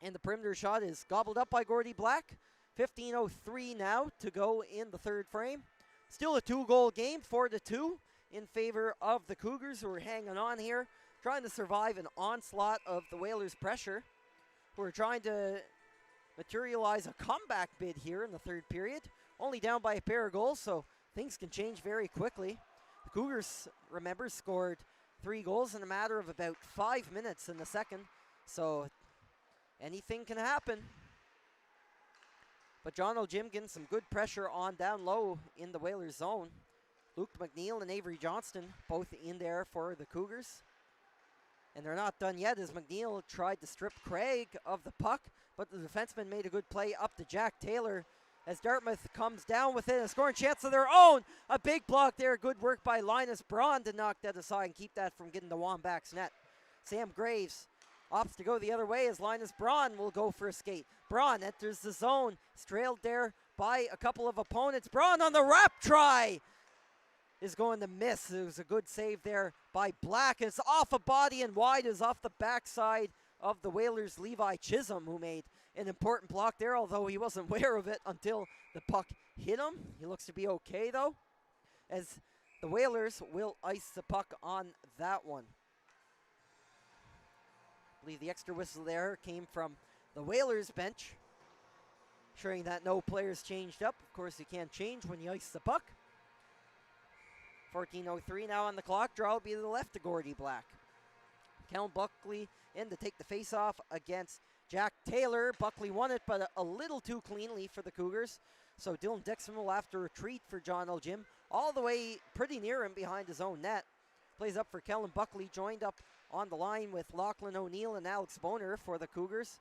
Speaker 1: And the perimeter shot is gobbled up by Gordy Black. 15:03 now to go in the third frame. Still a 2-goal game, 4-2 in favor of the Cougars, who are hanging on here, trying to survive an onslaught of the Whalers' pressure, who are trying to materialize a comeback bid here in the third period. Only down by a pair of goals, so things can change very quickly. The Cougars, remember, scored 3 goals in a matter of about 5 minutes in the second, so anything can happen. But Joneljim getting some good pressure on down low in the Whalers zone. Luke McNeil and Avery Johnston both in there for the Cougars. And they're not done yet as McNeil tried to strip Craig of the puck, but the defenseman made a good play up to Jack Taylor as Dartmouth comes down with it. A scoring chance of their own. A big block there. Good work by Linus Braun to knock that aside and keep that from getting the Wombats net. Sam Graves opts to go the other way as Linus Braun will go for a skate. Braun enters the zone. He's trailed there by a couple of opponents. Braun on the wrap try is going to miss. It was a good save there by Black. It's off a body and wide is off the backside of the Whalers' Levi Chisholm, who made an important block there, although he wasn't aware of it until the puck hit him. He looks to be okay, though, as the Whalers will ice the puck on that one. I believe the extra whistle there came from the Whalers bench, ensuring that no players changed up. Of course, you can't change when you ice the puck. 14:03 now on the clock. Draw will be to the left to Gordy Black. Kellen Buckley in to take the face-off against Jack Taylor. Buckley won it, but a little too cleanly for the Cougars. So Dylan Dixon will have to retreat for Joneljim, all the way pretty near him behind his own net. Plays up for Kellen Buckley, joined up on the line with Lachlan O'Neill and Alex Boner for the Cougars.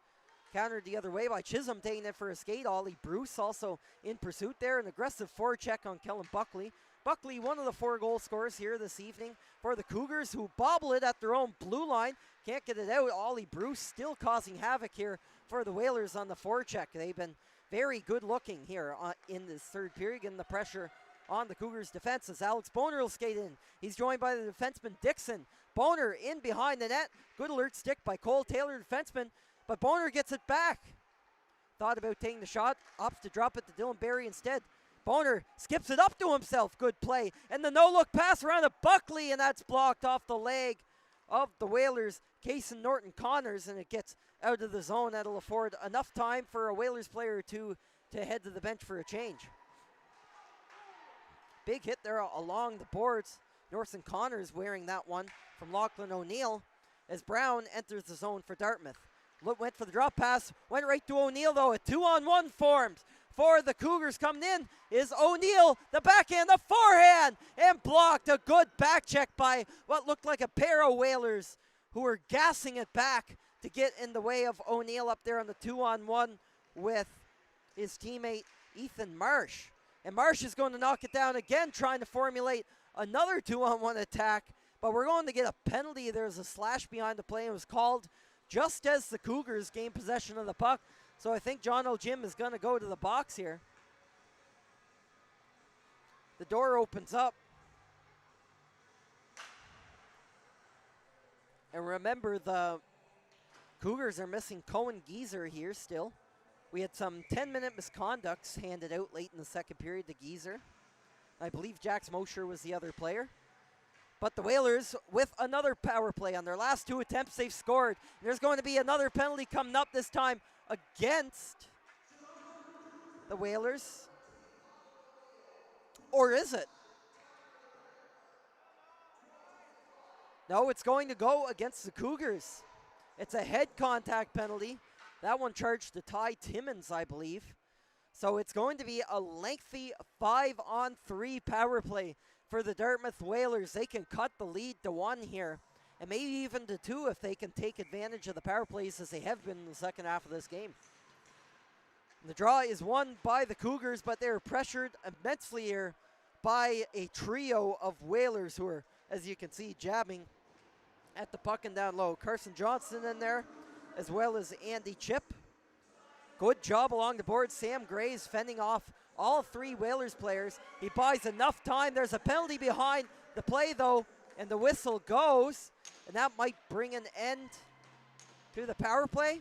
Speaker 1: Countered the other way by Chisholm, taking it for a skate. Ollie Bruce also in pursuit there. An aggressive forecheck on Kellen Buckley. Buckley, one of the 4 goal scorers here this evening for the Cougars, who bobble it at their own blue line. Can't get it out. Ollie Bruce still causing havoc here for the Whalers on the forecheck. They've been very good looking here in this third period, getting the pressure on the Cougars' defense as Alex Boner will skate in. He's joined by the defenseman Dixon. Boner in behind the net. Good alert stick by Cole Taylor, defenseman, but Boner gets it back. Thought about taking the shot, opts to drop it to Dylan Barry instead. Boner skips it up to himself. Good play. And the no-look pass around to Buckley, and that's blocked off the leg of the Whalers, Cason Norton Connors, and it gets out of the zone. That'll afford enough time for a Whalers player to head to the bench for a change. Big hit there along the boards. Norton Connors wearing that one from Lachlan O'Neill as Brown enters the zone for Dartmouth. Went for the drop pass, went right to O'Neill though. A 2-on-1 forms for the Cougars. Coming in is O'Neill, the backhand, the forehand, and blocked. A good back check by what looked like a pair of Whalers who were gassing it back to get in the way of O'Neill up there on the 2-on-1 with his teammate Ethan Marsh. And Marsh is going to knock it down again, trying to formulate another 2-on-1 attack, but we're going to get a penalty. There's a slash behind the play. It was called just as the Cougars gained possession of the puck. So I think Joneljim is going to go to the box here. The door opens up. And remember, the Cougars are missing Cohen Geezer here still. We had some 10-minute misconducts handed out late in the second period to Geezer. I believe Jax Mosher was the other player. But the Whalers, with another power play on their last 2 attempts, they've scored. There's going to be another penalty coming up, this time against the Whalers. Or is it? No, it's going to go against the Cougars. It's a head contact penalty. That one charged to Ty Timmons, I believe. So it's going to be a lengthy 5-on-3 power play for the Dartmouth Whalers. They can cut the lead to 1 here, and maybe even to 2 if they can take advantage of the power plays as they have been in the second half of this game. The draw is won by the Cougars, but they're pressured immensely here by a trio of Whalers who are, as you can see, jabbing at the puck and down low. Carson Johnson in there, as well as Andy Chip. Good job along the board. Sam Graves fending off all 3 Whalers players. He buys enough time. There's a penalty behind the play, though, and the whistle goes, and that might bring an end to the power play.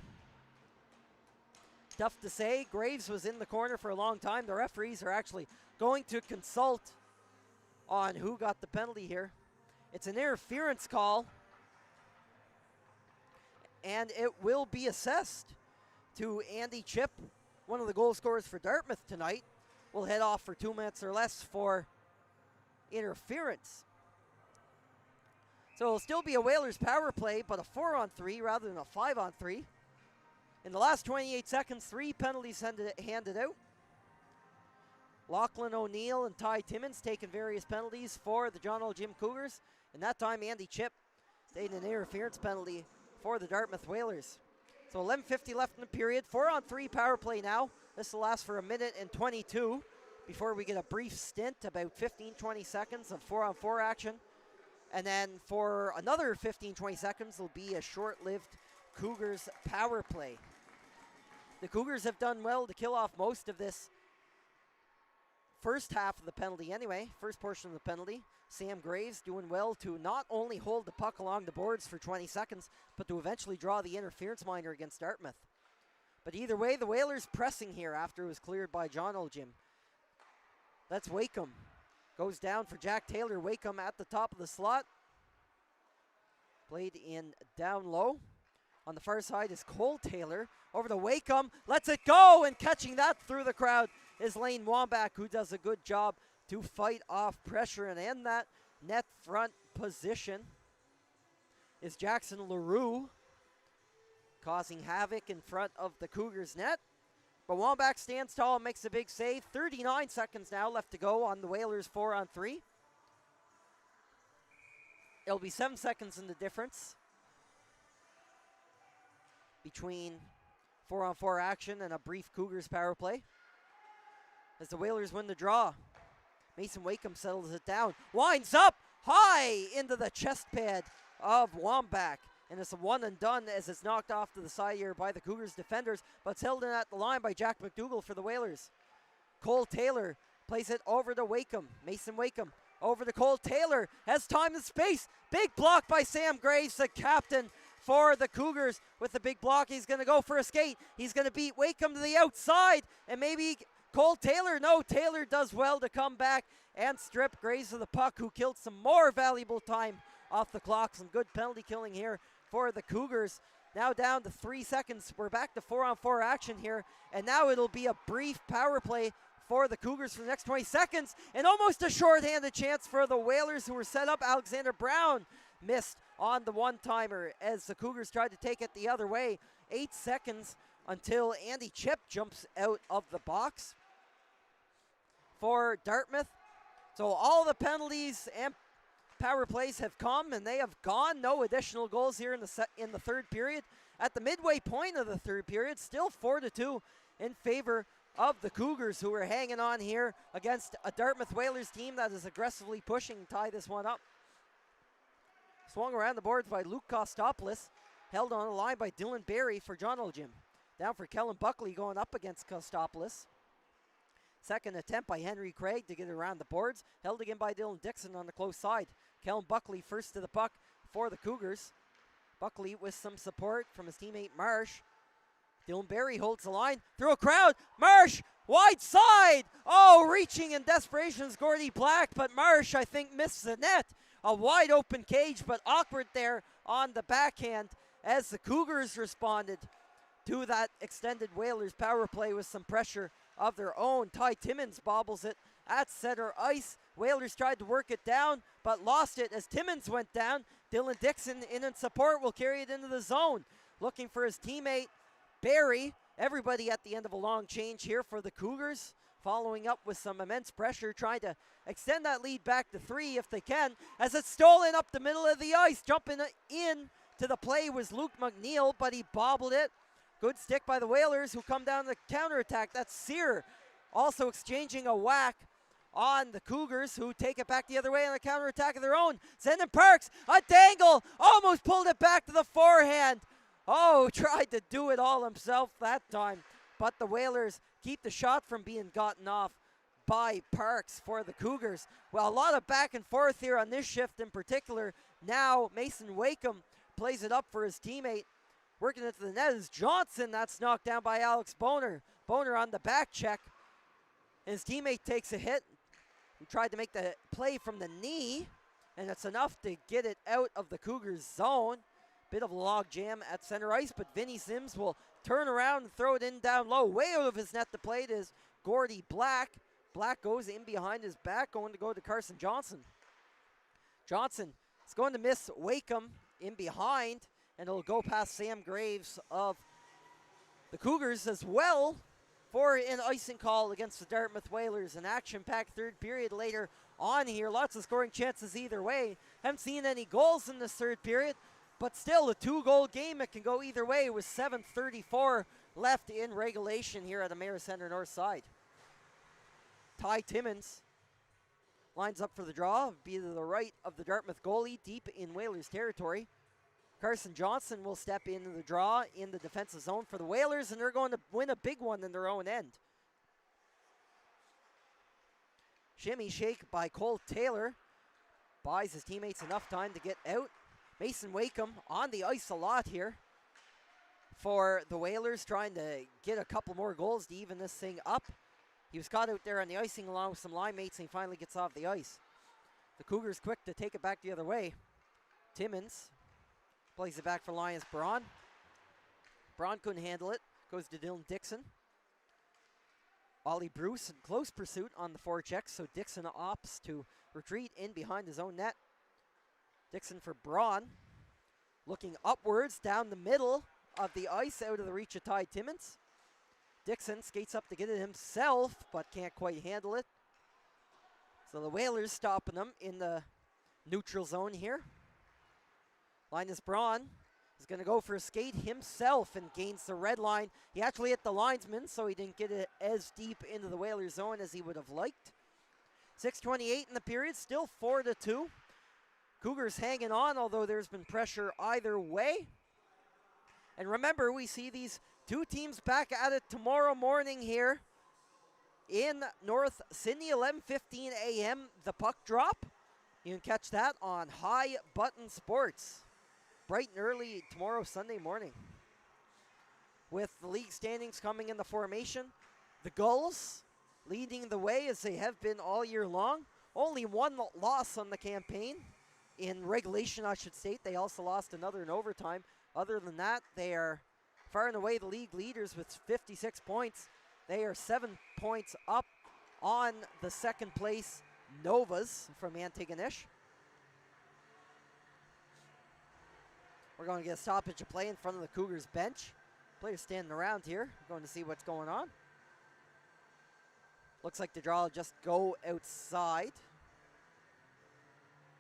Speaker 1: Tough to say. Graves was in the corner for a long time. The referees are actually going to consult on who got the penalty here. It's an interference call, and it will be assessed to Andy Chip, one of the goal scorers for Dartmouth tonight. Will head off for 2 minutes or less for interference. So it'll still be a Whalers power play, but a 4-on-3 rather than a 5-on-3. In the last 28 seconds, 3 penalties handed out. Lachlan O'Neill and Ty Timmons taking various penalties for the Joneljim Cougars. And that time, Andy Chip Taking an interference penalty for the Dartmouth Whalers. So 11:50 left in the period. 4-on-3 power play now. This will last for 1:22 before we get a brief stint, about 15-20 seconds of 4-on-4 action. And then for another 15-20 seconds, there'll be a short-lived Cougars power play. The Cougars have done well to kill off most of this first half of the penalty anyway, first portion of the penalty. Sam Graves doing well to not only hold the puck along the boards for 20 seconds, but to eventually draw the interference minor against Dartmouth. But either way, the Whalers pressing here after it was cleared by Joneljim. That's Wakeham. Goes down for Jack Taylor. Wakeham at the top of the slot. Played in down low. On the far side is Cole Taylor. Over to Wakeham. Lets it go, and catching that through the crowd is Lane Wambach, who does a good job to fight off pressure and end that net front position. Is Jackson LaRue causing havoc in front of the Cougars net. But Wambach stands tall and makes a big save. 39 seconds now left to go on the Whalers 4-on-3. It'll be 7 seconds in the difference between 4-on-4 action and a brief Cougars power play. As the Whalers win the draw, Mason Wakeham settles it down. Winds up high into the chest pad of Wambach. And it's a one and done as it's knocked off to the side here by the Cougars defenders, but it's held in at the line by Jack McDougall for the Whalers. Cole Taylor plays it over to Wakeham. Mason Wakeham over to Cole Taylor. Has time and space. Big block by Sam Graves, the captain for the Cougars. With the big block, he's going to go for a skate. He's going to beat Wakeham to the outside. And maybe Cole Taylor. No, Taylor does well to come back and strip Graves of the puck, who killed some more valuable time off the clock. Some good penalty killing here for the Cougars. Now down to 3 seconds. We're back to 4-on-4 action here. And now it'll be a brief power play for the Cougars for the next 20 seconds. And almost a shorthanded chance for the Whalers, who were set up. Alexander Brown missed on the one-timer as the Cougars tried to take it the other way. 8 seconds until Andy Chip jumps out of the box for Dartmouth. So all the penalties and power plays have come, and they have gone. No additional goals here in the third period. At the midway point of the third period, still 4-2 in favor of the Cougars, who are hanging on here against a Dartmouth Whalers team that is aggressively pushing to tie this one up. Swung around the boards by Luke Kostopoulos, held on the line by Dylan Barry for Joneljim. Down for Kellen Buckley going up against Kostopoulos. Second attempt by Henry Craig to get it around the boards. Held again by Dylan Dixon on the close side. Kellen Buckley first to the puck for the Cougars. Buckley with some support from his teammate Marsh. Dylan Barry holds the line through a crowd. Marsh, wide side. Oh, reaching in desperation is Gordy Black, but Marsh, I think, missed the net. A wide open cage, but awkward there on the backhand as the Cougars responded to that extended Whalers power play with some pressure of their own. Ty Timmins bobbles it at center ice. Whalers tried to work it down, but lost it as Timmins went down. Dylan Dixon in support will carry it into the zone. Looking for his teammate, Barry. Everybody at the end of a long change here for the Cougars. Following up with some immense pressure, trying to extend that lead back to 3 if they can, as it's stolen up the middle of the ice. Jumping in to the play was Luke McNeil, but he bobbled it. Good stick by the Whalers, who come down the counterattack. That's Sear also exchanging a whack on the Cougars, who take it back the other way on a counterattack of their own. Zenden Parks, a dangle, almost pulled it back to the forehand. Oh, tried to do it all himself that time, but the Whalers keep the shot from being gotten off by Parks for the Cougars. Well, a lot of back and forth here on this shift in particular. Now Mason Wakeham plays it up for his teammate. Working it to the net is Johnson. That's knocked down by Alex Boner. Boner on the back check. His teammate takes a hit. He tried to make the play from the knee, and it's enough to get it out of the Cougars' zone. Bit of a log jam at center ice, but Vinny Sims will turn around and throw it in down low. Way out of his net to play it is Gordy Black. Black goes in behind his back, going to go to Carson Johnson. Johnson is going to miss Wakeham in behind, and it'll go past Sam Graves of the Cougars as well for an icing call against the Dartmouth Whalers. An action-packed third period later on here. Lots of scoring chances either way. Haven't seen any goals in this third period, but still a 2-goal game. It can go either way with 7:34 left in regulation here at Emera Center North Side. Ty Timmins lines up for the draw, be to the right of the Dartmouth goalie, deep in Whalers territory. Carson Johnson will step into the draw in the defensive zone for the Whalers, and they're going to win a big one in their own end. Shimmy shake by Cole Taylor buys his teammates enough time to get out. Mason Wakeham on the ice a lot here for the Whalers, trying to get a couple more goals to even this thing up. He was caught out there on the icing along with some line mates, and he finally gets off the ice. The Cougars quick to take it back the other way. Timmins plays it back for Linus Braun. Braun couldn't handle it. Goes to Dylan Dixon. Ollie Bruce in close pursuit on the forecheck, so Dixon opts to retreat in behind his own net. Dixon for Braun. Looking upwards down the middle of the ice, out of the reach of Ty Timmins. Dixon skates up to get it himself, but can't quite handle it. So the Whalers stopping them in the neutral zone here. Linus Braun is going to go for a skate himself and gains the red line. He actually hit the linesman, so he didn't get it as deep into the Whalers zone as he would have liked. 6:28 in the period, still 4-2. Cougars hanging on, although there's been pressure either way. And remember, we see these two teams back at it tomorrow morning here in North Sydney, 11:15 a.m. The puck drop. You can catch that on High Button Sports bright and early tomorrow, Sunday morning. With the league standings coming in the formation, the Gulls leading the way as they have been all year long. Only one loss on the campaign. In regulation, I should state. They also lost another in overtime. Other than that, they are far and away the league leaders with 56 points. They are 7 points up on the second place Novas from Antigonish. We're going to get a stoppage of play in front of the Cougars bench. Players standing around here, going to see what's going on. Looks like the draw will just go outside.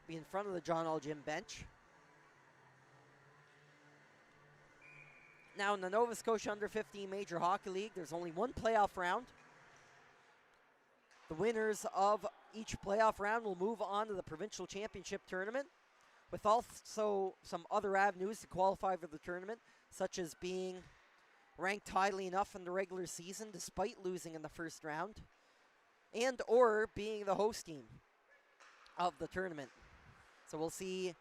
Speaker 1: Be in front of the Joneljim bench. Now in the Nova Scotia Under 15 Major Hockey League, there's only one playoff round. The winners of each playoff round will move on to the provincial championship tournament, with also some other avenues to qualify for the tournament, such as being ranked highly enough in the regular season despite losing in the first round, and or being the host team of the tournament. So we'll see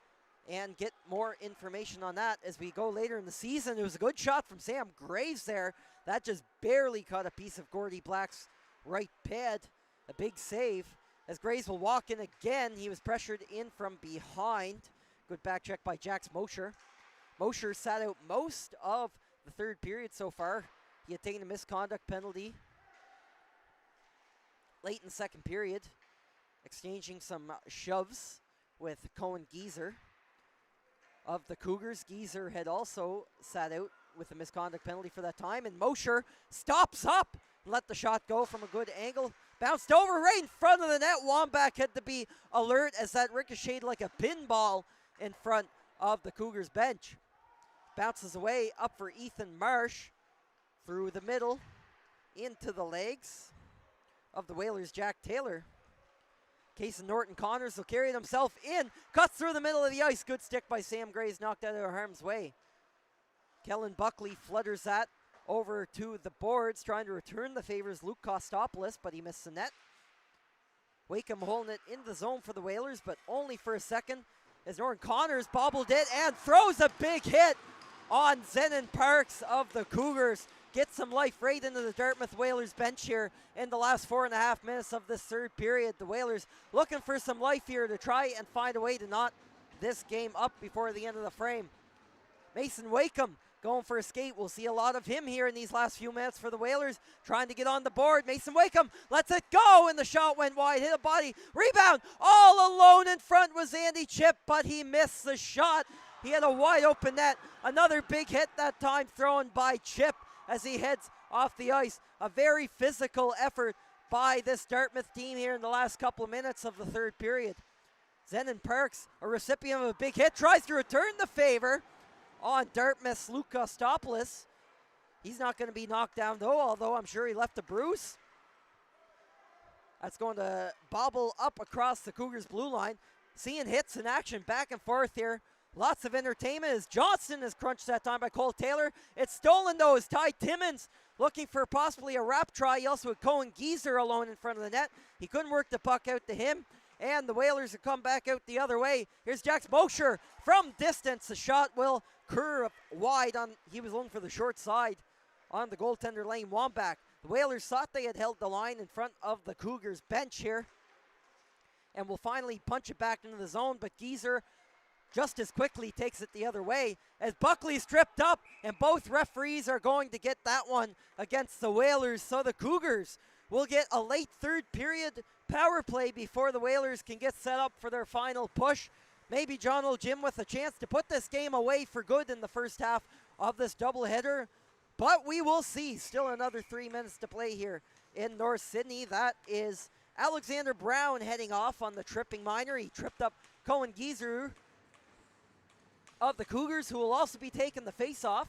Speaker 1: and get more information on that as we go later in the season. It was a good shot from Sam Graves there. That just barely caught a piece of Gordy Black's right pad. A big save as Graves will walk in again. He was pressured in from behind. Good back check by Jax Mosher. Mosher sat out most of the third period so far. He had taken a misconduct penalty late in the second period, exchanging some shoves with Cohen Geezer of the Cougars. Geezer had also sat out with a misconduct penalty for that time, and Mosher stops up and let the shot go from a good angle. Bounced over right in front of the net. Wambach had to be alert as that ricocheted like a pinball in front of the Cougars bench. Bounces away up for Ethan Marsh through the middle into the legs of the Whalers' Jack Taylor. Cason Norton Connors will carry it himself in. Cuts through the middle of the ice. Good stick by Sam Graves, knocked out of harm's way. Kellen Buckley flutters that over to the boards, trying to return the favors Luke Kostopoulos, but he missed the net. Wakeham holding it in the zone for the Whalers, but only for a second, as Norton Connors bobbled it and throws a big hit on Zenon Parks of the Cougars. Gets some life right into the Dartmouth Whalers bench here in the last 4.5 minutes of this third period. The Whalers looking for some life here to try and find a way to knot this game up before the end of the frame. Mason Wakeham going for a skate. We'll see a lot of him here in these last few minutes for the Whalers, trying to get on the board. Mason Wakeham lets it go, and the shot went wide. Hit a body. Rebound. All alone in front was Andy Chip, but he missed the shot. He had a wide open net. Another big hit that time thrown by Chip as he heads off the ice. A very physical effort by this Dartmouth team here in the last couple of minutes of the third period. Zenon Parks, a recipient of a big hit, tries to return the favor on Dartmouth's Luke Kostopoulos. He's not going to be knocked down though, although I'm sure he left a bruise. That's going to bobble up across the Cougars' blue line. Seeing hits in action back and forth here. Lots of entertainment as Johnston is crunched that time by Cole Taylor. It's stolen though as Ty Timmins looking for possibly a wrap try. He also had Cohen Geezer alone in front of the net. He couldn't work the puck out to him. And the Whalers have come back out the other way. Here's Jax Mosher from distance. The shot will curve wide on, he was looking for the short side on the goaltender Lane Wambach. The Whalers thought they had held the line in front of the Cougars bench here. And will finally punch it back into the zone, but Geezer just as quickly takes it the other way as Buckley's tripped up, and both referees are going to get that one against the Whalers. So the Cougars will get a late third period power play before the Whalers can get set up for their final push. Maybe Joneljim with a chance to put this game away for good in the first half of this doubleheader, but we will see. Still another 3 minutes to play here in North Sydney. That is Alexander Brown heading off on the tripping minor. He tripped up Cohen Geezer of the Cougars, who will also be taking the face-off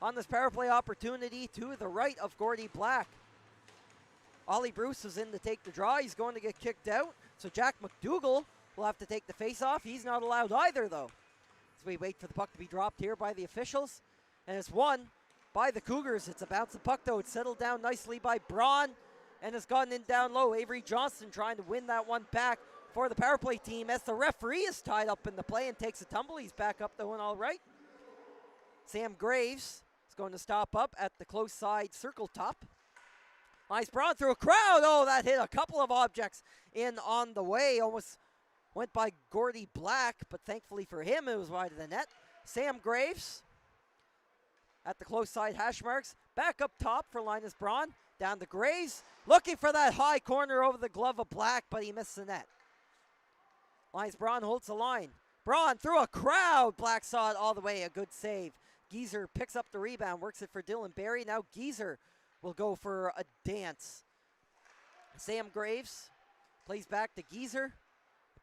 Speaker 1: on this power play opportunity to the right of Gordy Black. Ollie Bruce is in to take the draw. He's going to get kicked out. So Jack McDougall will have to take the face-off. He's not allowed either, though. As we wait for the puck to be dropped here by the officials. And it's won by the Cougars. It's a bouncing puck, though. It's settled down nicely by Braun and has gotten in down low. Avery Johnston trying to win that one back for the power play team as the referee is tied up in the play and takes a tumble. He's back up though and all right. Sam Graves is going to stop up at the close side circle top. Nice Braun through a crowd. Oh, that hit a couple of objects in on the way. Almost went by Gordy Black, but thankfully for him it was wide of the net. Sam Graves at the close side hash marks. Back up top for Linus Braun. Down to Graves, looking for that high corner over the glove of Black, but he missed the net. Linus Braun holds the line. Braun through a crowd. Black saw it all the way. A good save. Geezer picks up the rebound, works it for Dylan Barry. Now Geezer will go for a dance. Sam Graves plays back to Geezer.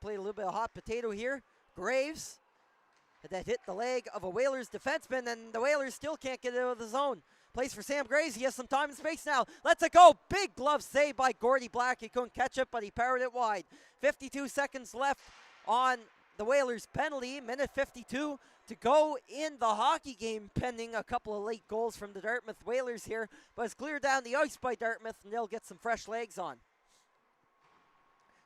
Speaker 1: Played a little bit of hot potato here. Graves, that hit the leg of a Whalers defenseman, and the Whalers still can't get it out of the zone. Plays for Sam Graves. He has some time and space now. Lets it go. Big glove save by Gordy Black. He couldn't catch it, but he powered it wide. 52 seconds left on the Whalers penalty. Minute 52 to go in the hockey game, pending a couple of late goals from the Dartmouth Whalers here. But it's cleared down the ice by Dartmouth, and they'll get some fresh legs on.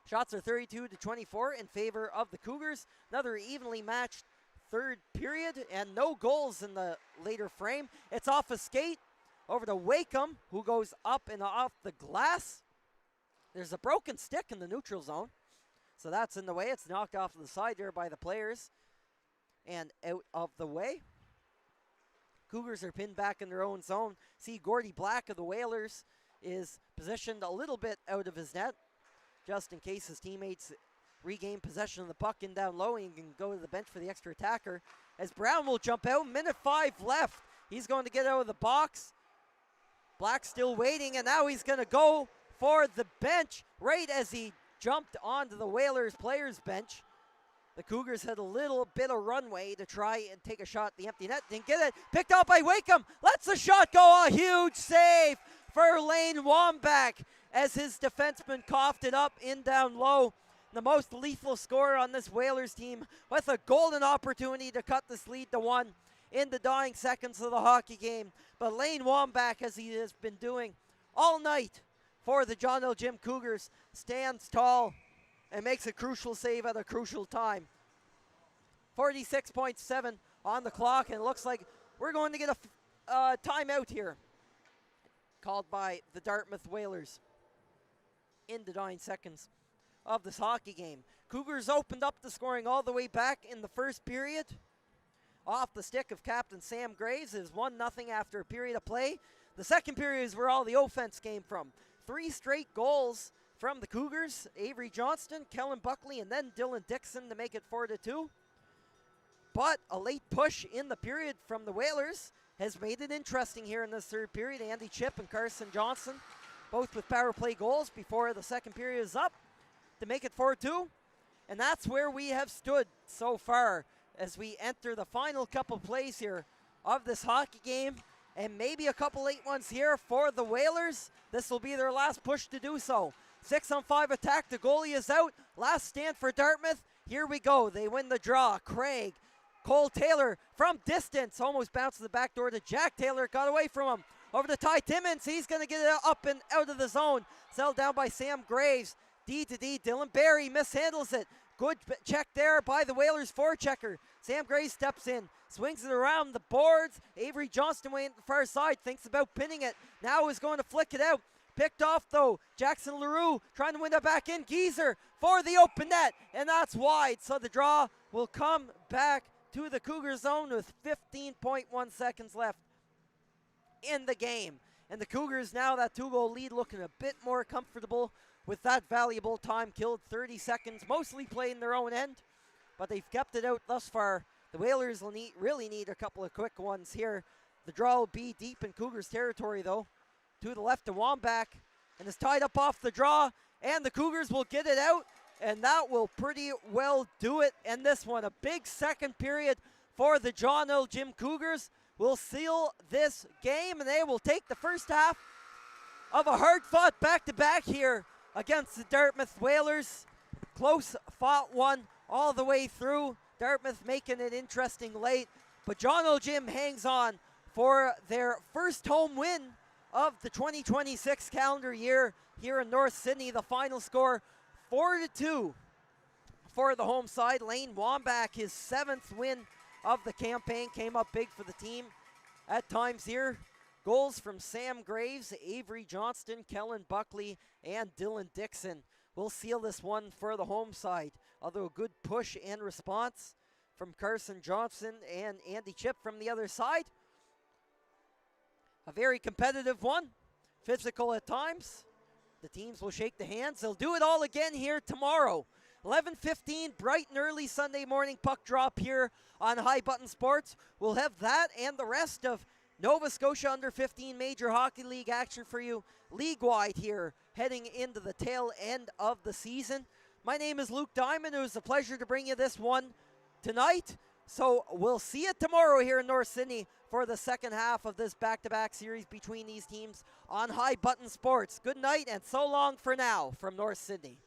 Speaker 1: Shots are 32-24 in favor of the Cougars. Another evenly matched third period, and no goals in the later frame. It's off a skate over to Wakeham, who goes up and off the glass. There's a broken stick in the neutral zone, so that's in the way. It's knocked off to the side there by the players and out of the way. Cougars are pinned back in their own zone. See, Gordy Black of the Whalers is positioned a little bit out of his net, just in case his teammates regain possession of the puck in down low, and he can go to the bench for the extra attacker. As Brown will jump out, minute 5 left. He's going to get out of the box. Black still waiting, and now he's going to go for the bench right as he jumped onto the Whalers players bench. The Cougars had a little bit of runway to try and take a shot at the empty net. Didn't get it. Picked up by Wakeham. Lets the shot go. A huge save for Lane Wambach as his defenseman coughed it up in down low. The most lethal scorer on this Whalers team with a golden opportunity to cut this lead to 1 in the dying seconds of the hockey game. But Lane Wambach, as he has been doing all night for the Joneljim Cougars, stands tall and makes a crucial save at a crucial time. 46.7 on the clock, and it looks like we're going to get a timeout here called by the Dartmouth Whalers in the dying seconds of this hockey game. Cougars opened up the scoring all the way back in the first period. Off the stick of Captain Sam Graves. It is 1-0 after a period of play. The second period is where all the offense came from. 3 straight goals from the Cougars. Avery Johnston, Kellen Buckley, and then Dylan Dixon to make it 4-2. But a late push in the period from the Whalers has made it interesting here in this third period. Andy Chip and Carson Johnson, both with power play goals before the second period is up to make it 4-2. And that's where we have stood so far as we enter the final couple plays here of this hockey game. And maybe a couple late ones here for the Whalers. This will be their last push to do so. 6-on-5 attack. The goalie is out. Last stand for Dartmouth. Here we go. They win the draw. Craig. Cole Taylor from distance. Almost bounced to the back door to Jack Taylor. Got away from him. Over to Ty Timmons. He's going to get it up and out of the zone. Settled down by Sam Graves. D to D. Dylan Barry mishandles it. Good check there by the Whalers forechecker. Sam Graves steps in. Swings it around the boards. Avery Johnston way in the far side. Thinks about pinning it. Now is going to flick it out. Picked off though. Jackson LaRue trying to win it back in. Geezer for the open net. And that's wide. So the draw will come back to the Cougar zone with 15.1 seconds left in the game. And the Cougars now that 2-goal lead looking a bit more comfortable with that valuable time killed. 30 seconds mostly playing their own end. But they've kept it out thus far. The Whalers will really need a couple of quick ones here. The draw will be deep in Cougars territory though. To the left to Wambach. And is tied up off the draw. And the Cougars will get it out. And that will pretty well do it. And this one, a big second period for the Joneljim Cougars, will seal this game. And they will take the first half of a hard-fought back-to-back here against the Dartmouth Whalers. Close fought one all the way through. Dartmouth making it interesting late, but Joneljim hangs on for their first home win of the 2026 calendar year here in North Sydney. The final score 4-2 for the home side. Lane Wambach, his 7th win of the campaign, came up big for the team at times here. Goals from Sam Graves, Avery Johnston, Kellen Buckley, and Dylan Dixon will seal this one for the home side. Although a good push and response from Carson Johnson and Andy Chip from the other side. A very competitive one, physical at times. The teams will shake the hands. They'll do it all again here tomorrow. 11:15, bright and early Sunday morning puck drop here on High Button Sports. We'll have that and the rest of Nova Scotia Under 15 Major Hockey League action for you league-wide here heading into the tail end of the season. My name is Luke Diamond. It was a pleasure to bring you this one tonight. So we'll see you tomorrow here in North Sydney for the second half of this back-to-back series between these teams on High Button Sports. Good night and so long for now from North Sydney.